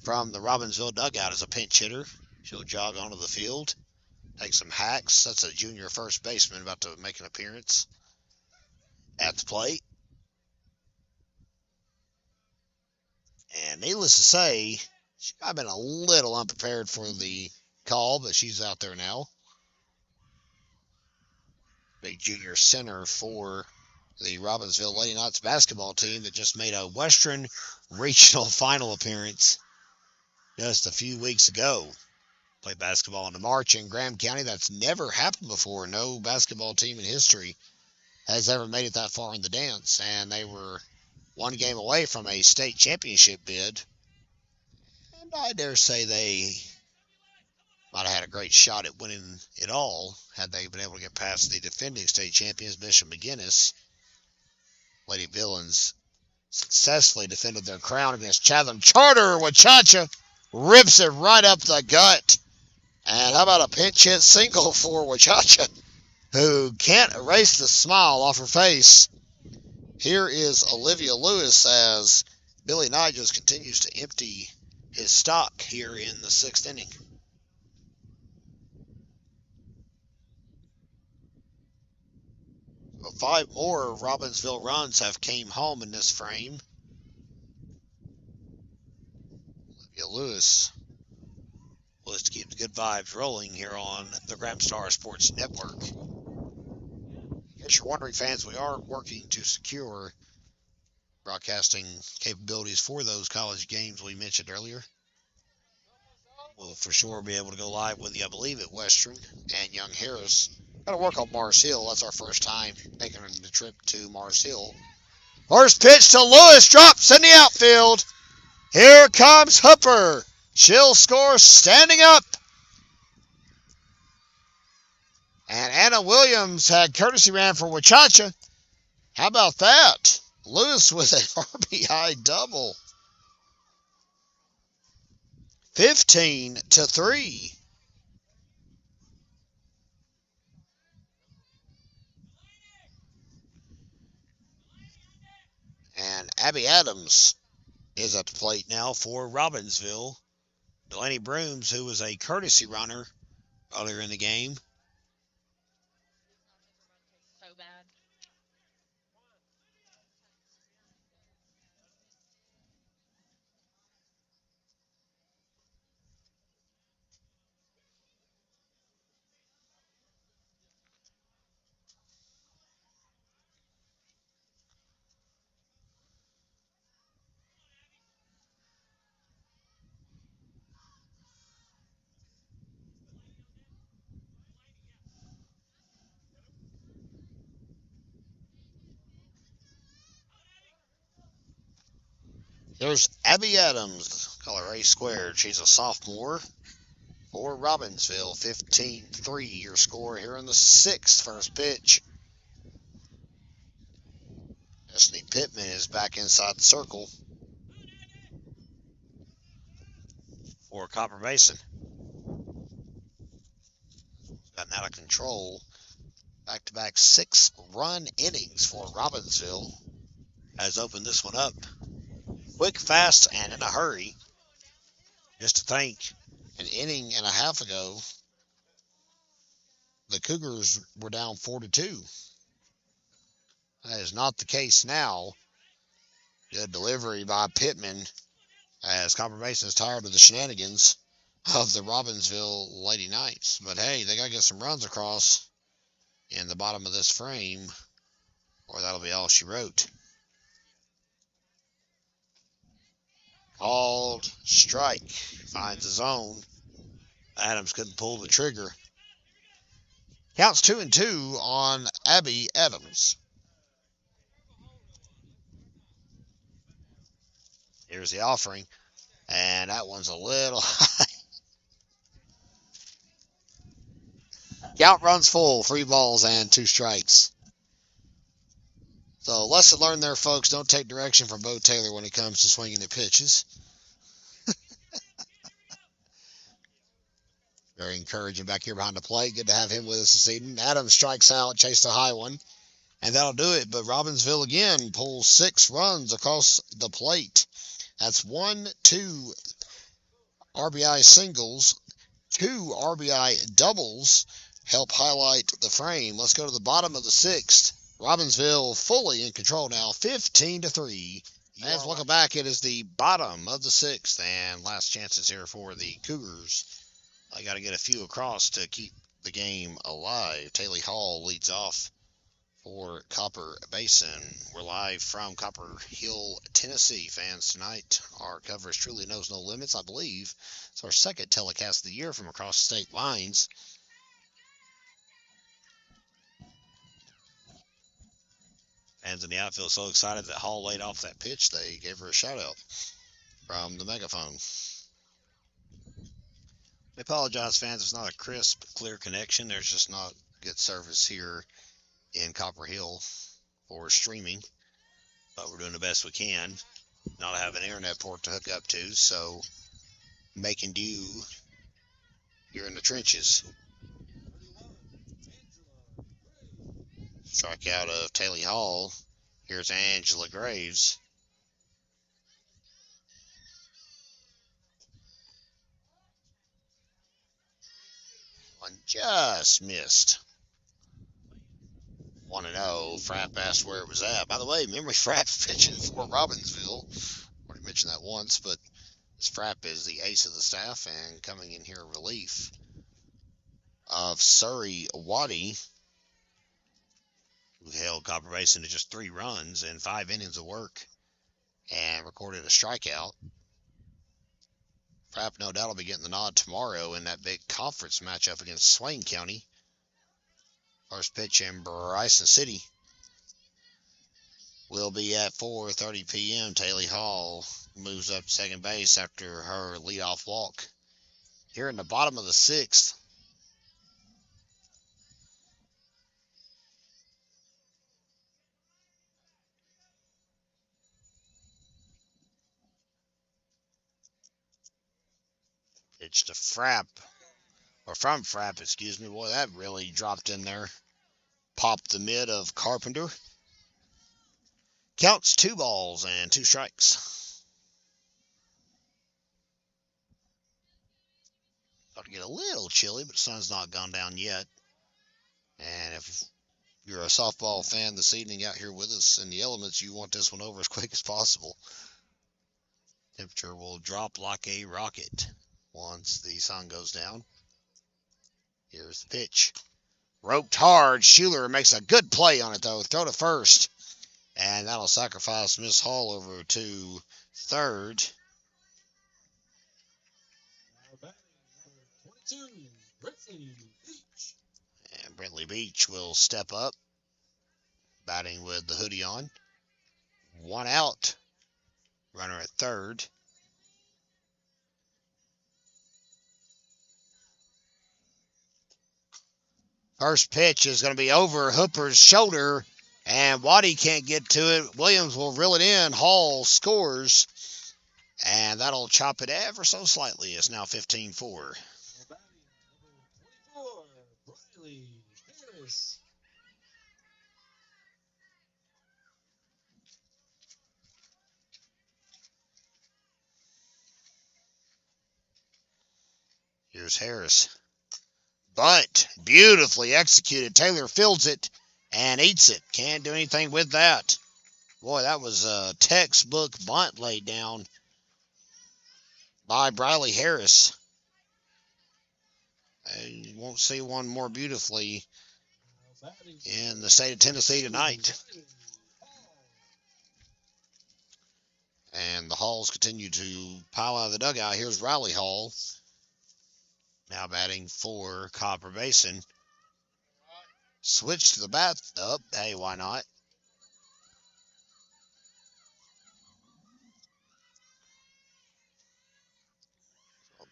from the Robbinsville dugout as a pinch hitter. She'll jog onto the field. Take some hacks. That's a junior first baseman about to make an appearance at the plate. And needless to say, she might have been a little unprepared for the call, but she's out there now. Big junior center for the Robbinsville Lady Knights basketball team that just made a Western Regional Final appearance just a few weeks ago. Played basketball in March in Graham County. That's never happened before. No basketball team in history has ever made it that far in the dance. And they were one game away from a state championship bid. And I dare say they might have had a great shot at winning it all had they been able to get past the defending state champions, Bishop McGinnis. Lady Villains successfully defended their crown against Chatham Charter. Wachacha rips it right up the gut. And how about a pinch hit single for Wachacha, who can't erase the smile off her face. Here is Olivia Lewis as Billy Knight just continues to empty his stock here in the 6th inning. So 5 more Robbinsville runs have came home in this frame. Olivia Lewis was to keep the good vibes rolling here on the Graham Star Sports Network. In case you're wondering, fans, we are working to secure broadcasting capabilities for those college games we mentioned earlier. We'll for sure be able to go live with you, I believe, at Western and Young Harris. Got to work on Mars Hill. That's our first time making the trip to Mars Hill. First pitch to Lewis, drops in the outfield. Here comes Hooper. She'll score standing up. And Anna Williams had courtesy ran for Wachacha. How about that? Lewis with an RBI double. 15-3. And Abby Adams is at the plate now for Robbinsville. Delaney Brooms, who was a courtesy runner earlier in the game. So bad. There's Abby Adams, color A squared. She's a sophomore for Robbinsville. 15-3 your score here in the sixth. First pitch. Destiny Pittman is back inside the circle for Copper Basin. Gotten out of control. Back-to-back 6-run innings for Robbinsville. Has opened this one up quick, fast, and in a hurry. Just to think, an inning and a half ago, the Cougars were down 4-2. That is not the case now. Good delivery by Pittman as Copper Basin is tired of the shenanigans of the Robbinsville Lady Knights. But hey, they got to get some runs across in the bottom of this frame, or that'll be all she wrote. Called strike. Finds his own. Adams couldn't pull the trigger. Counts 2-2 on Abby Adams. Here's the offering. And that one's a little high. Count runs full. 3 balls and 2 strikes. So lesson learned there, folks. Don't take direction from Bo Taylor when it comes to swinging the pitches. Very encouraging back here behind the plate. Good to have him with us this evening. Adams strikes out, chased a high one. And that'll do it. But Robbinsville again pulls 6 runs across the plate. That's 1, 2 RBI singles, 2 RBI doubles help highlight the frame. Let's go to the bottom of the 6th. Robbinsville fully in control now, 15-3. As welcome back, it is the bottom of the 6th and last chances here for the Cougars. I got to get a few across to keep the game alive. Taylor Hall leads off for Copper Basin. We're live from Copper Hill, Tennessee. Fans, tonight our coverage truly knows no limits. I believe it's our second telecast of the year from across state lines. Fans in the outfield so excited that Hall laid off that pitch, they gave her a shout out from the megaphone. I apologize, fans. It's not a crisp, clear connection. There's just not good service here in Copper Hill for streaming, but we're doing the best we can. Not have an internet port to hook up to, so making do here in the trenches. Strikeout of Taylor Hall. Here's Angela Graves. One just missed. 1-0. Frapp asked where it was at. By the way, memory Frapp's pitching for Robbinsville. Already mentioned that once, but this Frapp is the ace of the staff and coming in here relief of Surrey Waddy, who held Copper Basin to just 3 runs in 5 innings of work and recorded a strikeout. Frapp no doubt will be getting the nod tomorrow in that big conference matchup against Swain County. First pitch in Bryson City will be at 4:30 p.m. Taylor Hall moves up to second base after her leadoff walk. Here in the bottom of the 6th. Pitch to Frapp, or from Frapp, excuse me. Boy, that really dropped in there. Popped the mid of Carpenter. Counts 2 balls and 2 strikes. About to get a little chilly, but the sun's not gone down yet. And if you're a softball fan this evening out here with us in the elements, you want this one over as quick as possible. Temperature will drop like a rocket once the sun goes down. Here's the pitch. Roped hard. Schuler makes a good play on it, though. Throw to first. And that'll sacrifice Miss Hall over to third. Now batting, number 22, Brentley Beach. And Brentley Beach will step up, batting with the hoodie on. 1 out. Runner at third. First pitch is going to be over Hooper's shoulder, and Waddy can't get to it. Williams will reel it in. Hall scores, and that'll chop it ever so slightly. It's now 15-4. Now batting, number 24, Briley Harris. Here's Harris. Bunt, beautifully executed. Taylor fields it and eats it. Can't do anything with that. Boy, that was a textbook bunt laid down by Briley Harris. You won't see one more beautifully Now batting, in the state of Tennessee tonight. And the Halls continue to pile out of the dugout. Here's Riley Hall. Now batting for Copper Basin. Switch to the bat up. Hey, why not?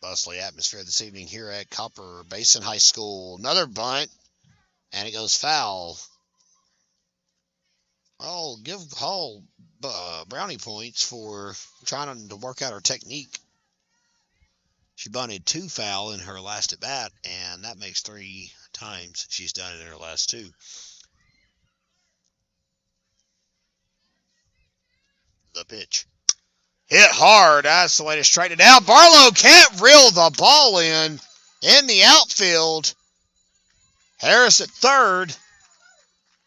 Bustly atmosphere this evening here at Copper Basin High School. Another bunt, and it goes foul. I'll give Hall brownie points for trying to work out her technique. She bunted 2 foul in her last at bat, and that makes 3 times she's done it in her last 2. The pitch. Hit hard. That's the way to straighten it out. Barlow can't reel the ball in the outfield. Harris at third.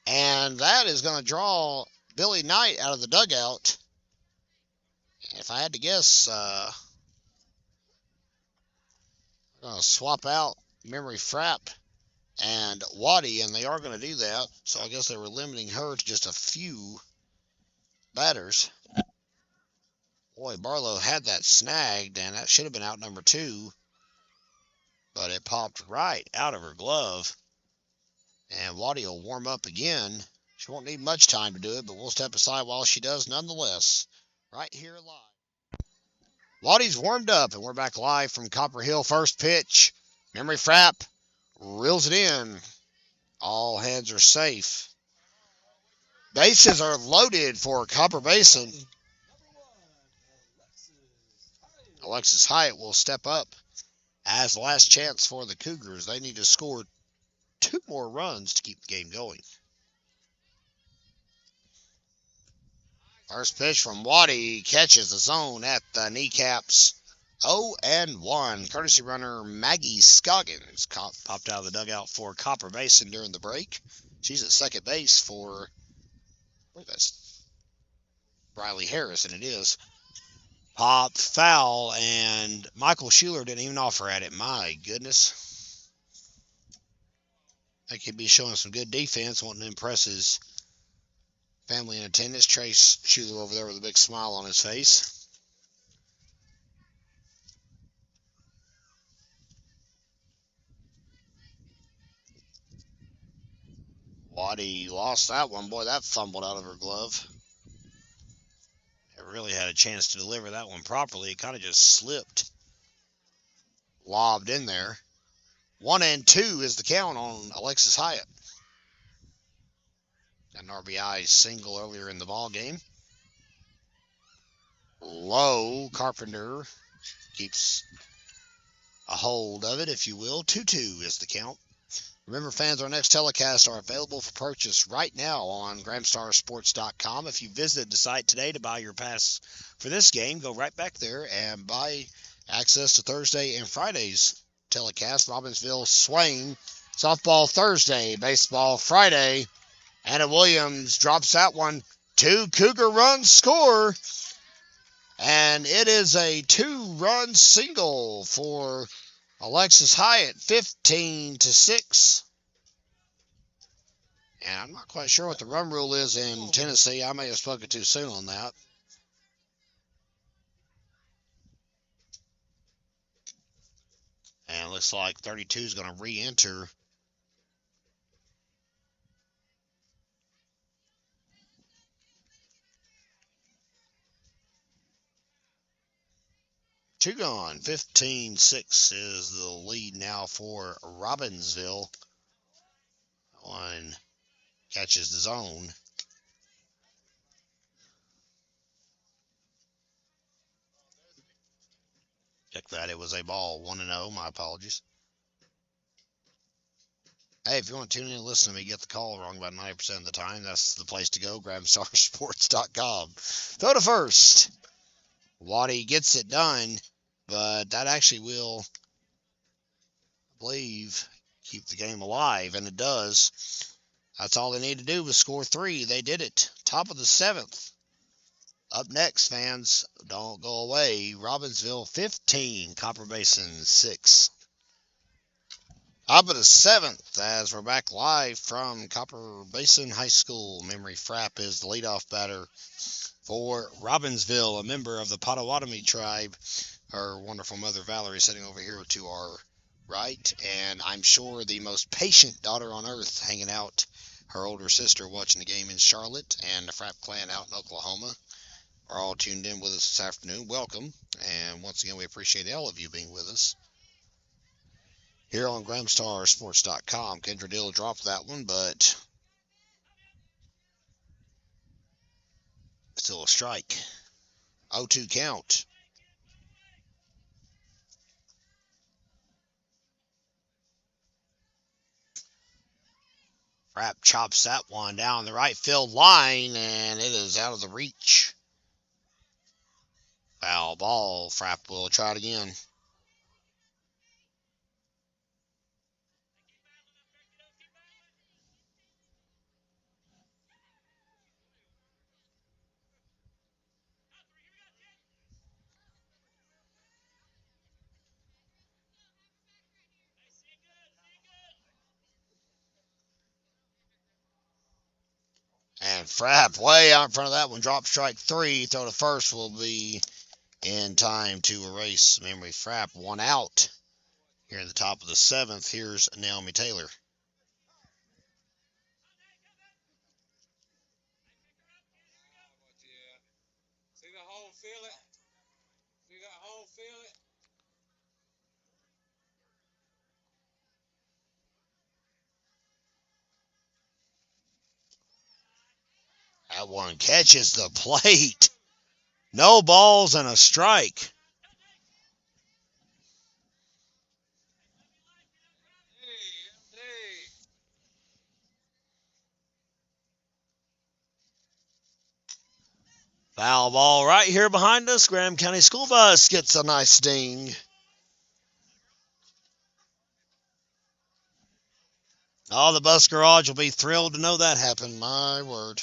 And that is going to draw Billy Knight out of the dugout. If I had to guess, I'm going to swap out Memory Frapp and Waddy, and they are going to do that. So I guess they were limiting her to just a few batters. Boy, Barlow had that snagged, and that should have been out number 2. But it popped right out of her glove. And Waddy will warm up again. She won't need much time to do it, but we'll step aside while she does nonetheless. Right here live. Waddy's warmed up, and we're back live from Copper Hill. First pitch. Memory Frapp reels it in. All hands are safe. Bases are loaded for Copper Basin. Alexis Hyatt will step up as the last chance for the Cougars. They need to score 2 more runs to keep the game going. First pitch from Waddy catches the zone at the kneecaps. 0-1. Courtesy runner Maggie Scoggins popped out of the dugout for Copper Basin during the break. She's at second base for, that's Briley Harris, and it is. Popped foul, and Michael Schuler didn't even offer at it. My goodness. I think he'd be showing some good defense, wanting to impress his family in attendance. Trace Schuler over there with a big smile on his face. Waddy lost that one. Boy, that fumbled out of her glove. It really had a chance to deliver that one properly. It kind of just slipped. Lobbed in there. 1-2 is the count on Alexis Hyatt. An RBI single earlier in the ball game. Low. Carpenter keeps a hold of it, if you will. 2-2 is the count. Remember, fans, our next telecasts are available for purchase right now on GramstarSports.com. If you visited the site today to buy your pass for this game, go right back there and buy access to Thursday and Friday's telecast. Robbinsville Swain, softball Thursday, baseball Friday. Anna Williams drops that one. 2 Cougar runs score. And it is a 2-run single for Alexis Hyatt, 15-6. And I'm not quite sure what the run rule is in Tennessee. I may have spoken too soon on that. And it looks like 32 is going to re-enter. Two gone. 15-6 is the lead now for Robbinsville. One catches the zone. Check that. It was a ball. 1-0. My apologies. Hey, if you want to tune in and listen to me get the call wrong about 90% of the time, that's the place to go. GramstarSports.com. Throw to first. Waddy gets it done, but that actually will, I believe, keep the game alive, and it does. That's all they need to do was score 3. They did it. Top of the 7th. Up next, fans, don't go away. Robbinsville 15, Copper Basin 6. Top of the 7th, as we're back live from Copper Basin High School. Memory Frapp is the leadoff batter for Robbinsville, a member of the Potawatomi tribe. Her wonderful mother, Valerie, sitting over here to our right, and I'm sure the most patient daughter on earth hanging out. Her older sister watching the game in Charlotte, and the Frapp clan out in Oklahoma are all tuned in with us this afternoon. Welcome, and once again, we appreciate all of you being with us. Here on GramstarSports.com, Kendra Dill dropped that one, but still a strike. 0-2 count. Frapp chops that one down the right field line, and it is out of the reach. Foul ball. Frapp will try it again. And Frapp way out in front of that one. Drop strike 3. Throw to first will be in time to erase Memory Frapp. 1 out. Here in the top of the 7th, here's Naomi Taylor. See the hole, feel it. See that hole, feel it. That one catches the plate. No balls and a strike. Foul ball right here behind us. Graham County School Bus gets a nice ding. Oh, the bus garage will be thrilled to know that happened. My word.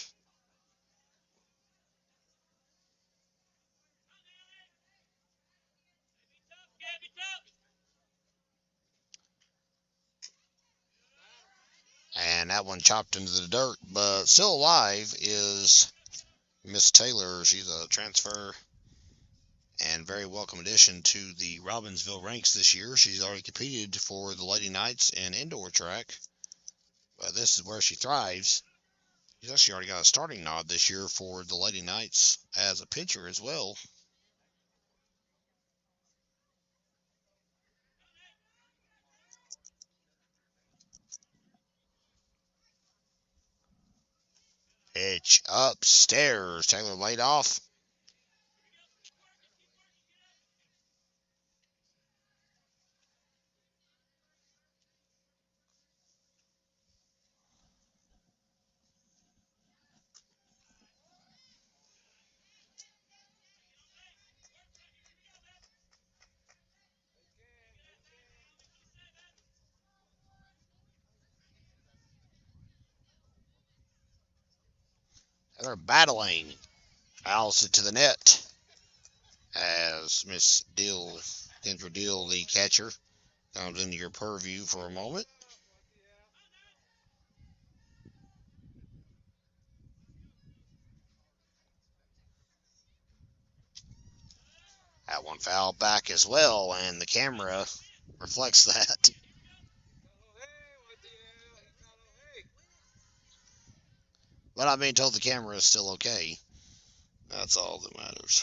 And that one chopped into the dirt, but still alive is Miss Taylor. She's a transfer and very welcome addition to the Robbinsville ranks this year. She's already competed for the Lady Knights in indoor track. But this is where she thrives. She's actually already got a starting nod this year for the Lady Knights as a pitcher as well. Pitch upstairs. Taylor laid off. They're battling. Fouls it to the net as Miss Kendra Deal, the catcher, comes into your purview for a moment. That one fouled back as well, and the camera reflects that. But I'm being told the camera is still okay. That's all that matters.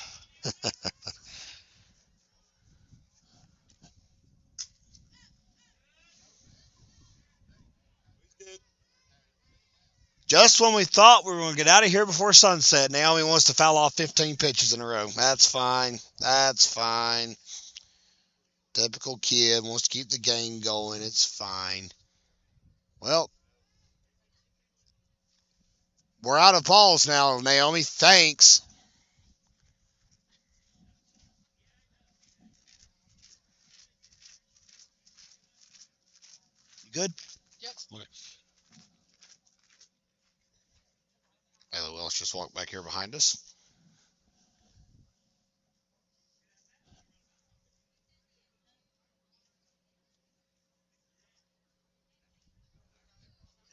Just when we thought we were going to get out of here before sunset, Naomi wants to foul off 15 pitches in a row. That's fine. That's fine. Typical kid, wants to keep the game going. It's fine. Well, we're out of balls now, Naomi. Thanks. You good? Yep. Okay. Ayla Welch just walked back here behind us.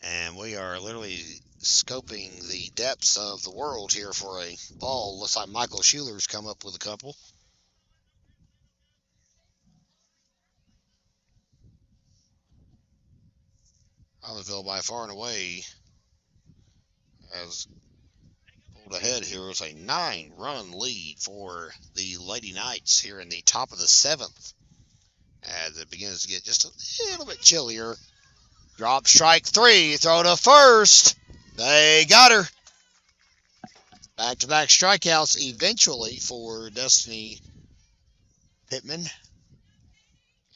And we are literally scoping the depths of the world here for a ball. Looks like Michael Schuler's come up with a couple. Robbinsville by far and away has pulled ahead here. It's a 9-run lead for the Lady Knights here in the top of the 7th. As it begins to get just a little bit chillier. Drop strike 3, throw to first. They got her. Back-to-back strikeouts eventually for Destiny Pittman.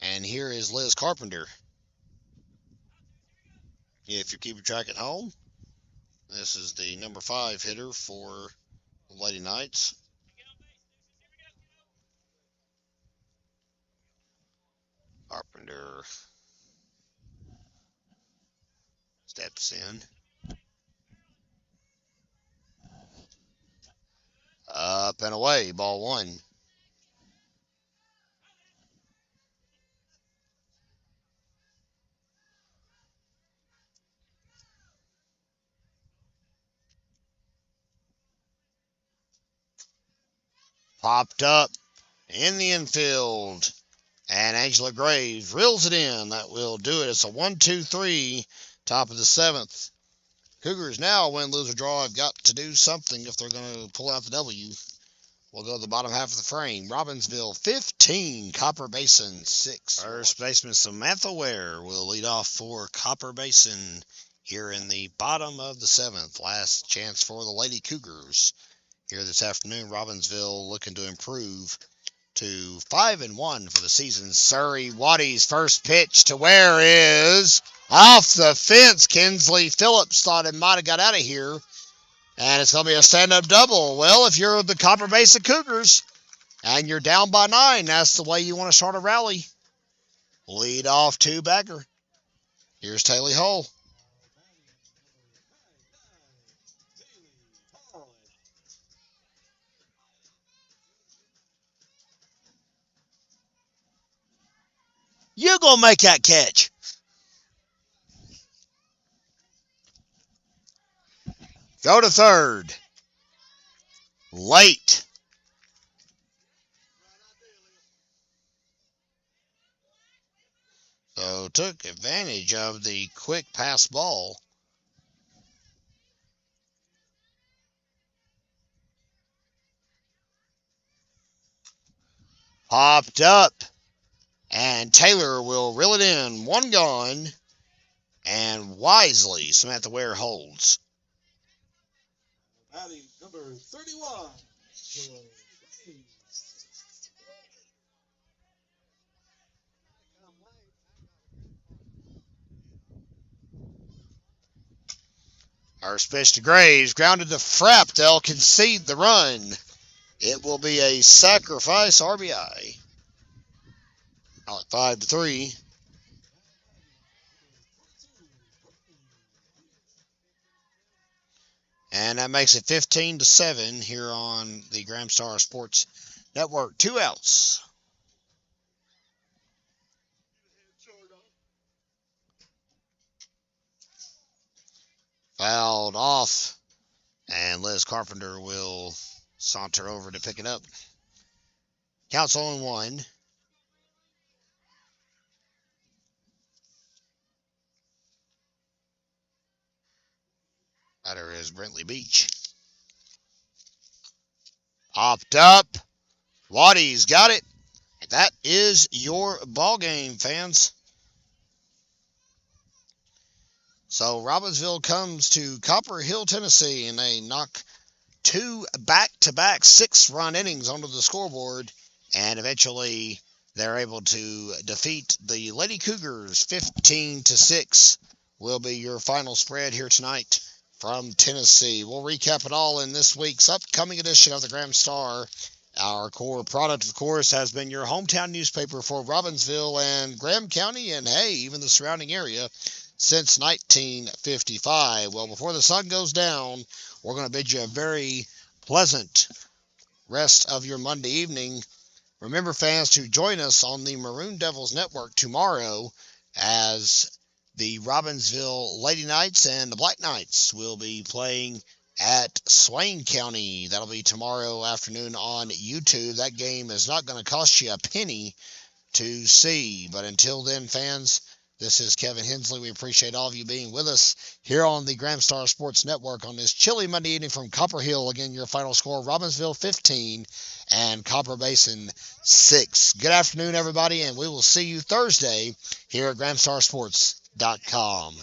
And here is Liz Carpenter. If you're keeping track at home, this is the number 5 hitter for the Lady Knights. Carpenter steps in. Up and away, ball 1. Popped up in the infield. And Angela Graves reels it in. That will do it. It's a 1-2-3, top of the 7th. Cougars now, win, lose, or draw, have got to do something if they're going to pull out the W. We'll go to the bottom half of the frame. Robbinsville 15, Copper Basin 6. First baseman Samantha Ware will lead off for Copper Basin here in the bottom of the 7th. Last chance for the Lady Cougars here this afternoon. Robbinsville looking to improve to 5-1 for the season. Surrey Waddy's first pitch to Ware is off the fence. Kinsley Phillips thought it might have got out of here. And it's going to be a stand-up double. Well, if you're the Copper Basin Cougars and you're down by 9, that's the way you want to start a rally. Lead off 2-bagger. Here's Taylor Hull. You gonna make that catch. Go to third. Late. So took advantage of the quick pass ball. Popped up. And Taylor will reel it in. 1 gone. And wisely, Samantha Ware holds. Batting number 31. First pitch to Graves. Grounded to Frapp. They'll concede the run. It will be a sacrifice RBI. Out 5-3. And that makes it 15-7 here on the Gramstar Sports Network. 2 outs. Fouled off. And Liz Carpenter will saunter over to pick it up. Counts 0-1. Batter is Brentley Beach. Popped up. Waddy's got it. That is your ball game, fans. So Robbinsville comes to Copper Hill, Tennessee, and they knock 2 back-to-back 6-run innings onto the scoreboard, and eventually they're able to defeat the Lady Cougars 15-6. Will be your final spread here tonight from Tennessee. We'll recap it all in this week's upcoming edition of the Gramstar. Our core product, of course, has been your hometown newspaper for Robbinsville and Graham County, and hey, even the surrounding area, since 1955. Well, before the sun goes down, we're going to bid you a very pleasant rest of your Monday evening. Remember, fans, to join us on the Maroon Devils Network tomorrow as the Robbinsville Lady Knights and the Black Knights will be playing at Swain County. That'll be tomorrow afternoon on YouTube. That game is not going to cost you a penny to see. But until then, fans, this is Kevin Hensley. We appreciate all of you being with us here on the Gramstar Sports Network on this chilly Monday evening from Copper Hill. Again, your final score, Robbinsville 15 and Copper Basin 6. Good afternoon, everybody, and we will see you Thursday here at GramstarSports.com.